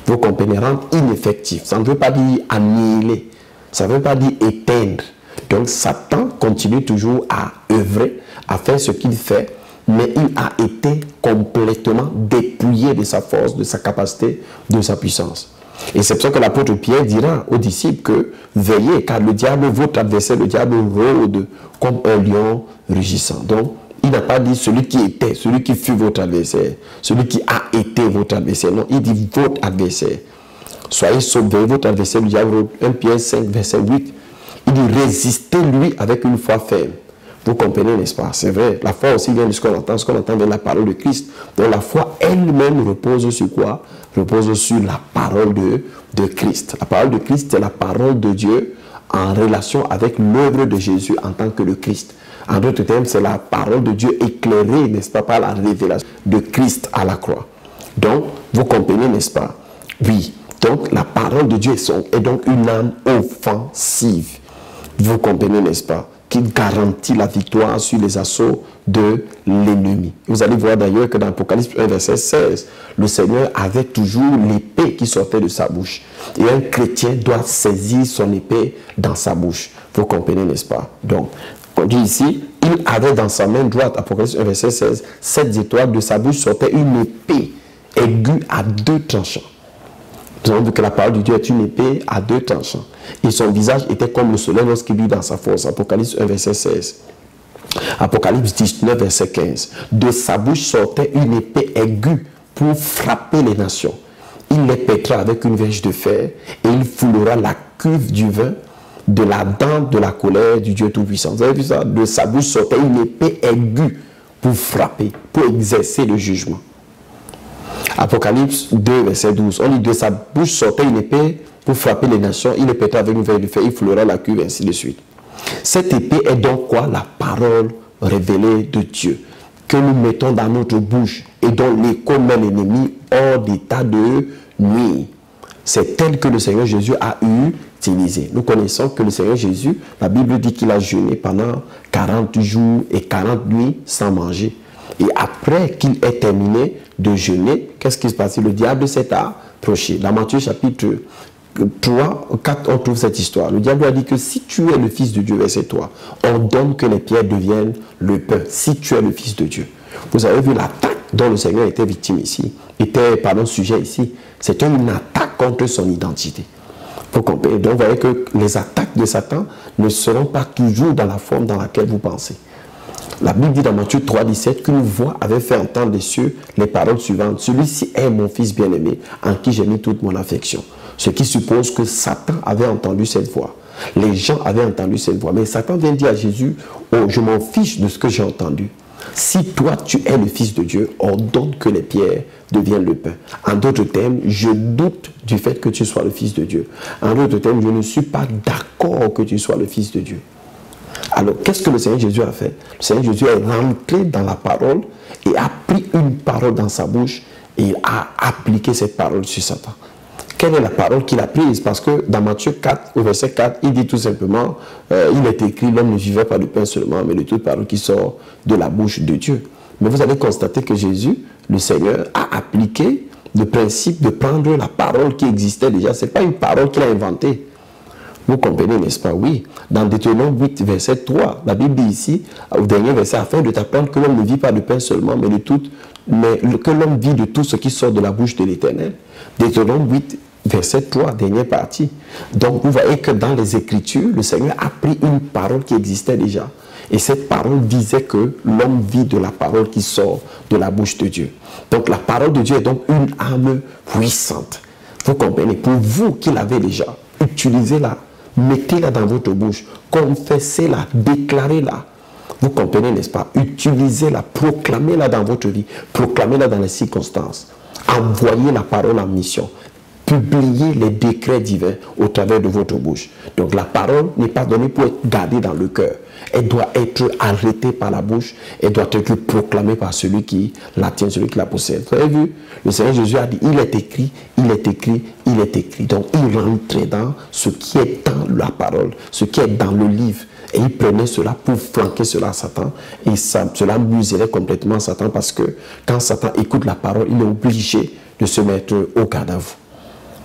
Vous comprenez, rendre ineffectif. Ça ne veut pas dire annihiler, ça ne veut pas dire éteindre. Donc Satan continue toujours à œuvrer, à faire ce qu'il fait, mais il a été complètement dépouillé de sa force, de sa capacité, de sa puissance. Et c'est pour ça que l'apôtre Pierre dira aux disciples que veillez, car le diable, votre adversaire, le diable rôde comme un lion rugissant. Donc, il n'a pas dit celui qui était, celui qui fut votre adversaire, celui qui a été votre adversaire. Non, il dit votre adversaire. Soyez sauvés, votre adversaire, le diable, 1 Pierre 5, verset 8. Il dit résistez-lui avec une foi ferme. Vous comprenez, n'est-ce pas? C'est vrai. La foi aussi vient de ce qu'on entend de la parole de Christ. Donc la foi elle-même repose sur quoi? Repose sur la parole de Christ. La parole de Christ, c'est la parole de Dieu en relation avec l'œuvre de Jésus en tant que le Christ. En d'autres termes, c'est la parole de Dieu éclairée, n'est-ce pas, par la révélation de Christ à la croix. Donc, vous comprenez, n'est-ce pas? Oui. Donc, la parole de Dieu est donc une âme offensive. Vous comprenez, n'est-ce pas? Qui garantit la victoire sur les assauts de l'ennemi. Vous allez voir d'ailleurs que dans Apocalypse 1, verset 16, le Seigneur avait toujours l'épée qui sortait de sa bouche. Et un chrétien doit saisir son épée dans sa bouche. Vous comprenez, n'est-ce pas? Donc, on dit ici, il avait dans sa main droite, Apocalypse 1, verset 16, 7 étoiles, de sa bouche sortait une épée aiguë à deux tranchants. Nous avons vu que la parole de Dieu est une épée à deux tranchants. Et son visage était comme le soleil lorsqu'il vit dans sa force. Apocalypse 1, verset 16. Apocalypse 19, verset 15. De sa bouche sortait une épée aiguë pour frapper les nations. Il les pètera avec une verge de fer et il foulera la cuve du vin de la dent de la colère du Dieu Tout-Puissant. Vous avez vu ça? De sa bouche sortait une épée aiguë pour frapper, pour exercer le jugement. Apocalypse 2, verset 12. On dit de sa bouche sortait une épée pour frapper les nations. Il les pètera avec une verge de fer, il foulera la cuve, ainsi de suite. Cette épée est donc quoi? La parole révélée de Dieu, que nous mettons dans notre bouche et dont l'écho met l'ennemi hors d'état de nuire. C'est tel que le Seigneur Jésus a utilisé. Nous connaissons que le Seigneur Jésus, la Bible dit qu'il a jeûné pendant 40 jours et 40 nuits sans manger. Et après qu'il ait terminé de jeûner, qu'est-ce qui se passe? Le diable s'est approché. Dans Matthieu chapitre 3, 4, on trouve cette histoire. Le diable a dit que si tu es le Fils de Dieu, verset 3, ordonne que les pierres deviennent le pain. Si tu es le Fils de Dieu. Vous avez vu l'attaque dont le Seigneur était victime ici, sujet ici. C'était une attaque contre son identité. Vous comprenez? Donc, vous voyez que les attaques de Satan ne seront pas toujours dans la forme dans laquelle vous pensez. La Bible dit dans Matthieu 3, 17 qu'une voix avait fait entendre des cieux les paroles suivantes. Celui-ci est mon fils bien-aimé, en qui j'ai mis toute mon affection. Ce qui suppose que Satan avait entendu cette voix. Les gens avaient entendu cette voix. Mais Satan vient dire à Jésus, oh, je m'en fiche de ce que j'ai entendu. Si toi, tu es le Fils de Dieu, ordonne que les pierres deviennent le pain. En d'autres termes, je doute du fait que tu sois le Fils de Dieu. En d'autres termes, je ne suis pas d'accord que tu sois le Fils de Dieu. Alors, qu'est-ce que le Seigneur Jésus a fait? Le Seigneur Jésus est rentré dans la parole et a pris une parole dans sa bouche et a appliqué cette parole sur Satan. Quelle est la parole qu'il a prise? Parce que dans Matthieu 4, au verset 4, il dit tout simplement, il est écrit, l'homme ne vivait pas de pain seulement, mais de toute parole qui sort de la bouche de Dieu. Mais vous allez constater que Jésus, le Seigneur, a appliqué le principe de prendre la parole qui existait déjà. Ce n'est pas une parole qu'il a inventée. Vous comprenez, n'est-ce pas? Oui. Dans Deutéronome 8, verset 3, la Bible dit ici, au dernier verset, afin de t'apprendre que l'homme ne vit pas de pain seulement, mais que l'homme vit de tout ce qui sort de la bouche de l'Éternel. Deutéronome 8, verset 3, dernière partie. Donc, vous voyez que dans les Écritures, le Seigneur a pris une parole qui existait déjà. Et cette parole disait que l'homme vit de la parole qui sort de la bouche de Dieu. Donc, la parole de Dieu est donc une arme puissante. Vous comprenez? Pour vous qui l'avez déjà, utilisez-la, mettez-la dans votre bouche, confessez-la, déclarez-la. Vous comprenez, n'est-ce pas? Utilisez-la, proclamez-la dans votre vie, proclamez-la dans les circonstances. Envoyez la parole en mission. Publiez les décrets divins au travers de votre bouche. Donc la parole n'est pas donnée pour être gardée dans le cœur. Elle doit être arrêtée par la bouche. Elle doit être proclamée par celui qui la tient, celui qui la possède. Vous avez vu? Le Seigneur Jésus a dit, il est écrit, il est écrit, il est écrit. Donc il rentrait dans ce qui est dans la parole, ce qui est dans le livre. Et il prenait cela pour flanquer cela à Satan. Et cela muselait complètement Satan parce que quand Satan écoute la parole, il est obligé de se mettre au garde à vous.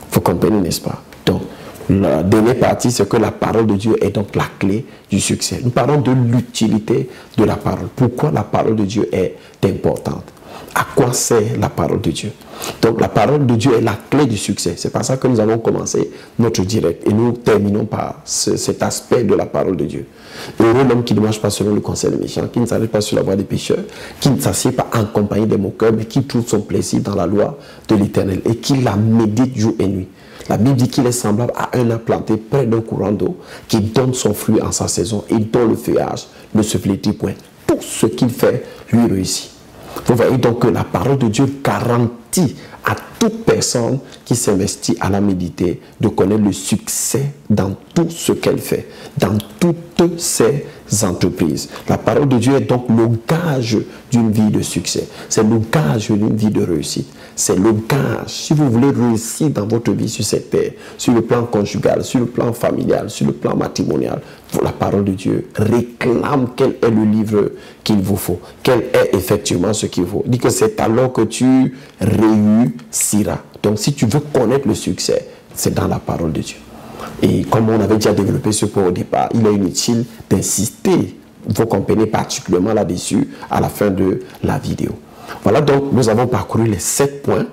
Vous comprenez, n'est-ce pas? Donc, la dernière partie, c'est que la parole de Dieu est donc la clé du succès. Nous parlons de l'utilité de la parole. Pourquoi la parole de Dieu est importante? À quoi sert la parole de Dieu? Donc, la parole de Dieu est la clé du succès. C'est par ça que nous allons commencer notre direct. Et nous terminons par cet aspect de la parole de Dieu. Heureux l'homme qui ne marche pas selon le conseil des méchants, qui ne s'arrête pas sur la voie des pécheurs, qui ne s'assied pas en compagnie des moqueurs, mais qui trouve son plaisir dans la loi de l'Éternel et qui la médite jour et nuit. La Bible dit qu'il est semblable à un arbre planté près d'un courant d'eau qui donne son fruit en sa saison et dont le feuillage ne se flétrit point. Tout ce qu'il fait lui réussit. Vous voyez donc que la parole de Dieu garantit à toute personne qui s'investit à la méditer de connaître le succès dans tout ce qu'elle fait, dans toutes ses entreprises. La parole de Dieu est donc le gage d'une vie de succès. C'est le gage d'une vie de réussite. C'est le gage. Si vous voulez réussir dans votre vie sur cette terre, sur le plan conjugal, sur le plan familial, sur le plan matrimonial, la parole de Dieu réclame quel est le livre qu'il vous faut, quel est effectivement ce qu'il faut. Il dit que c'est alors que tu réussiras. Donc si tu veux connaître le succès, c'est dans la parole de Dieu. Et comme on avait déjà développé ce point au départ, il est inutile d'insister, vous comprenez particulièrement là-dessus à la fin de la vidéo. Voilà, donc nous avons parcouru les 7 points,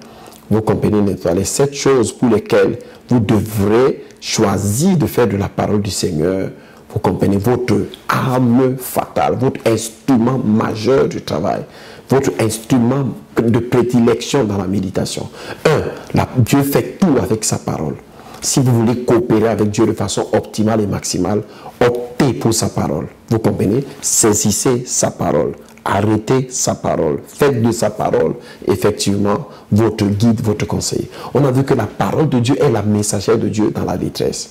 vous comprenez, les 7 choses pour lesquelles vous devrez choisir de faire de la parole du Seigneur, vous comprenez, votre arme fatale, votre instrument majeur du travail, votre instrument de prédilection dans la méditation. Dieu fait tout avec sa parole. Si vous voulez coopérer avec Dieu de façon optimale et maximale, optez pour sa parole. Vous comprenez? Saisissez sa parole. Arrêtez sa parole. Faites de sa parole, effectivement, votre guide, votre conseiller. On a vu que la parole de Dieu est la messagère de Dieu dans la détresse.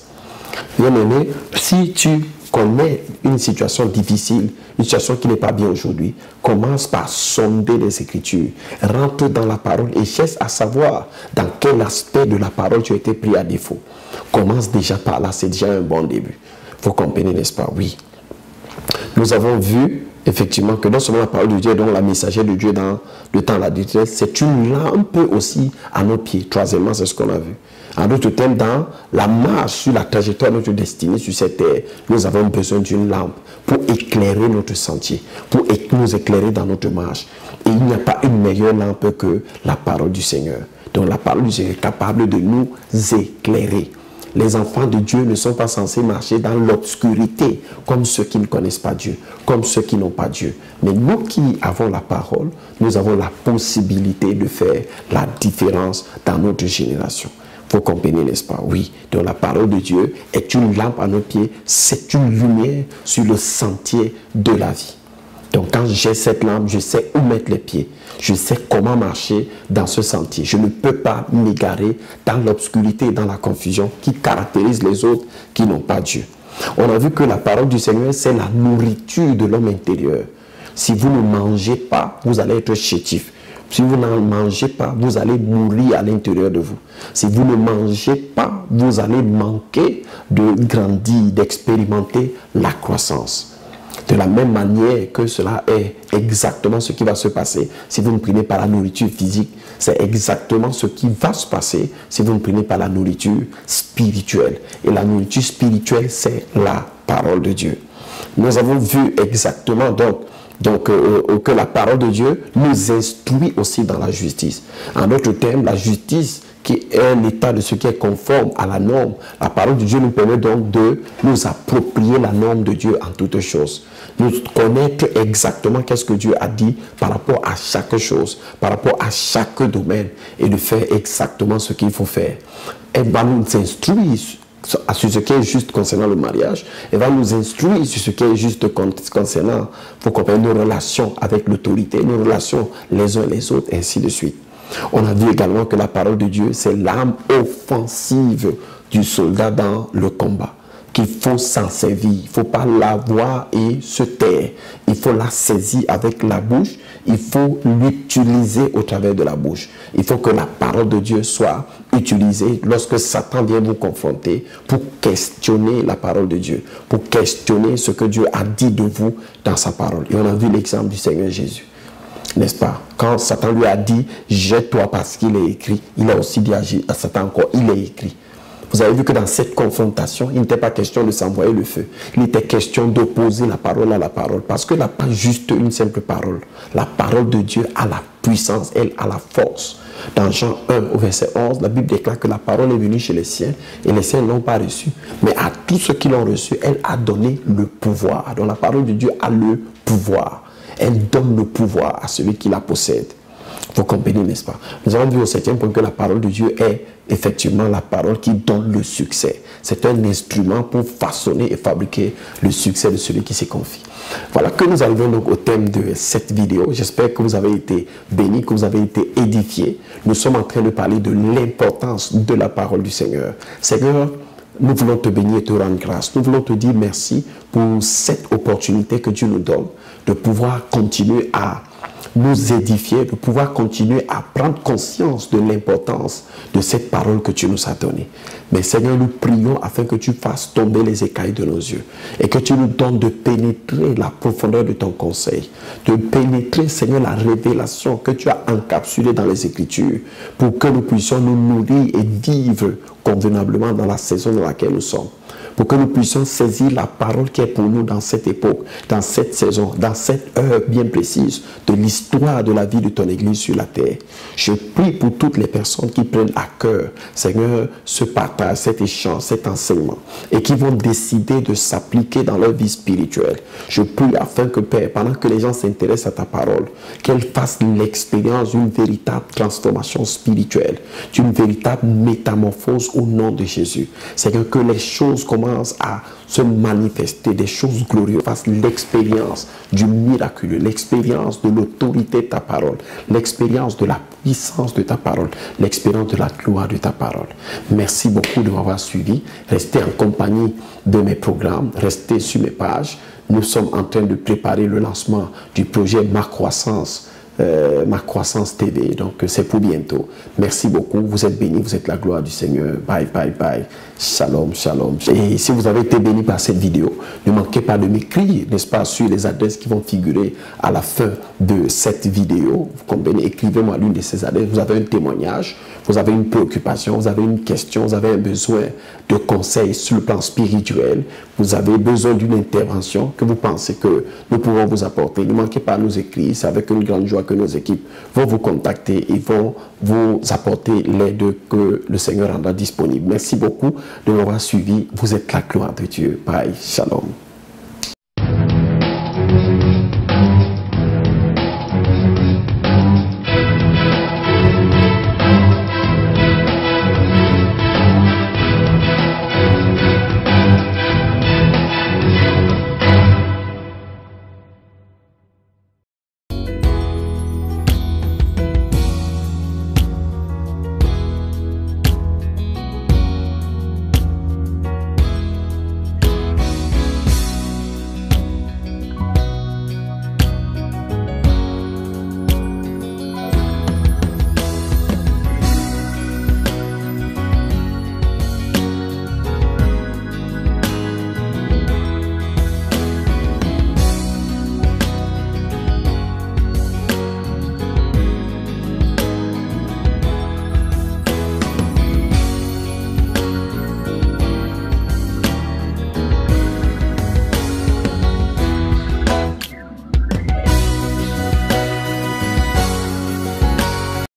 Bien aimé, si tu connais une situation difficile, une situation qui n'est pas bien aujourd'hui, commence par sonder les Écritures. Rentre dans la parole et cherche à savoir dans quel aspect de la parole tu as été pris à défaut. Commence déjà par là, c'est déjà un bon début. Vous comprenez, n'est-ce pas? Oui. Nous avons vu effectivement que non seulement la parole de Dieu est donc la messagère de Dieu dans le temps de la détresse, c'est une lampe aussi à nos pieds. Troisièmement, c'est ce qu'on a vu. En d'autres termes, dans la marche sur la trajectoire de notre destinée sur cette terre, nous avons besoin d'une lampe pour éclairer notre sentier, pour nous éclairer dans notre marche. Et il n'y a pas une meilleure lampe que la parole du Seigneur. Donc la parole du Seigneur est capable de nous éclairer. Les enfants de Dieu ne sont pas censés marcher dans l'obscurité comme ceux qui ne connaissent pas Dieu, comme ceux qui n'ont pas Dieu. Mais nous qui avons la parole, nous avons la possibilité de faire la différence dans notre génération. Vous comprenez, n'est-ce pas? Oui. Donc la parole de Dieu est une lampe à nos pieds, c'est une lumière sur le sentier de la vie. Donc quand j'ai cette lampe, je sais où mettre les pieds. Je sais comment marcher dans ce sentier. Je ne peux pas m'égarer dans l'obscurité et dans la confusion qui caractérise les autres qui n'ont pas Dieu. On a vu que la parole du Seigneur, c'est la nourriture de l'homme intérieur. Si vous ne mangez pas, vous allez être chétif. Si vous n'en mangez pas, vous allez mourir à l'intérieur de vous. Si vous ne mangez pas, vous allez manquer de grandir, d'expérimenter la croissance. De la même manière que cela est exactement ce qui va se passer si vous ne prenez pas la nourriture physique, c'est exactement ce qui va se passer si vous ne prenez pas la nourriture spirituelle. Et la nourriture spirituelle, c'est la parole de Dieu. Nous avons vu exactement donc que la parole de Dieu nous instruit aussi dans la justice. En d'autres termes, la justice qui est l'état de ce qui est conforme à la norme. La parole de Dieu nous permet donc de nous approprier la norme de Dieu en toutes choses. Nous connaître exactement qu'est-ce que Dieu a dit par rapport à chaque chose, par rapport à chaque domaine et de faire exactement ce qu'il faut faire. Elle va nous instruire sur ce qui est juste concernant le mariage. Elle va nous instruire sur ce qui est juste concernant, faut comprendre, nos relations avec l'autorité, nos relations les uns les autres, ainsi de suite. On a vu également que la parole de Dieu, c'est l'arme offensive du soldat dans le combat, qu'il faut s'en servir. Il ne faut pas la voir et se taire. Il faut la saisir avec la bouche. Il faut l'utiliser au travers de la bouche. Il faut que la parole de Dieu soit utilisée lorsque Satan vient vous confronter pour questionner la parole de Dieu, pour questionner ce que Dieu a dit de vous dans sa parole. Et on a vu l'exemple du Seigneur Jésus. N'est-ce pas? Quand Satan lui a dit « Jette-toi parce qu'il est écrit », il a aussi dit à Satan encore « Il est écrit ». Vous avez vu que dans cette confrontation, il n'était pas question de s'envoyer le feu. Il était question d'opposer la parole à la parole. Parce que là, pas juste une simple parole. La parole de Dieu a la puissance, elle a la force. Dans Jean 1 au verset 11, la Bible déclare que la parole est venue chez les siens et les siens ne l'ont pas reçue. Mais à tous ceux qui l'ont reçue, elle a donné le pouvoir. Donc la parole de Dieu a le pouvoir. Elle donne le pouvoir à celui qui la possède. Vous comprenez, n'est-ce pas? Nous avons vu au 7e point que la parole de Dieu est effectivement la parole qui donne le succès. C'est un instrument pour façonner et fabriquer le succès de celui qui s'y confie. Voilà que nous arrivons donc au thème de cette vidéo. J'espère que vous avez été bénis, que vous avez été édifiés. Nous sommes en train de parler de l'importance de la parole du Seigneur. Seigneur, nous voulons te bénir et te rendre grâce. Nous voulons te dire merci pour cette opportunité que Dieu nous donne de pouvoir continuer à nous édifier, de pouvoir continuer à prendre conscience de l'importance de cette parole que tu nous as donnée. Mais Seigneur, nous prions afin que tu fasses tomber les écailles de nos yeux et que tu nous donnes de pénétrer la profondeur de ton conseil, de pénétrer, Seigneur, la révélation que tu as encapsulée dans les Écritures pour que nous puissions nous nourrir et vivre convenablement dans la saison dans laquelle nous sommes. pour que nous puissions saisir la parole qui est pour nous dans cette époque, dans cette saison, dans cette heure bien précise de l'histoire de la vie de ton Église sur la terre. Je prie pour toutes les personnes qui prennent à cœur, Seigneur, ce partage, cet échange, cet enseignement, et qui vont décider de s'appliquer dans leur vie spirituelle. Je prie afin que, Père, pendant que les gens s'intéressent à ta parole, qu'elles fassent l'expérience d'une véritable transformation spirituelle, d'une véritable métamorphose au nom de Jésus. Seigneur, que les choses commencent à se manifester, des choses glorieuses, fassent l'expérience du miraculeux, l'expérience de l'autorité de ta parole, l'expérience de la puissance de ta parole, l'expérience de la gloire de ta parole. Merci beaucoup de m'avoir suivi. Restez en compagnie de mes programmes, restez sur mes pages. Nous sommes en train de préparer le lancement du projet Ma Croissance TV, donc c'est pour bientôt. Merci beaucoup, vous êtes bénis, vous êtes la gloire du Seigneur. Bye, bye, bye. Shalom, shalom. Et si vous avez été bénis par cette vidéo, ne manquez pas de m'écrire, n'est-ce pas, sur les adresses qui vont figurer à la fin de cette vidéo. Vous comprenez, écrivez-moi l'une de ces adresses. Vous avez un témoignage, vous avez une préoccupation, vous avez une question, vous avez un besoin de conseils sur le plan spirituel, vous avez besoin d'une intervention que vous pensez que nous pouvons vous apporter. Ne manquez pas à nous écrire, c'est avec une grande joie que nos équipes vont vous contacter et vont vous apporter l'aide que le Seigneur rendra disponible. Merci beaucoup de m'avoir suivi. Vous êtes la gloire de Dieu. Bye. Shalom.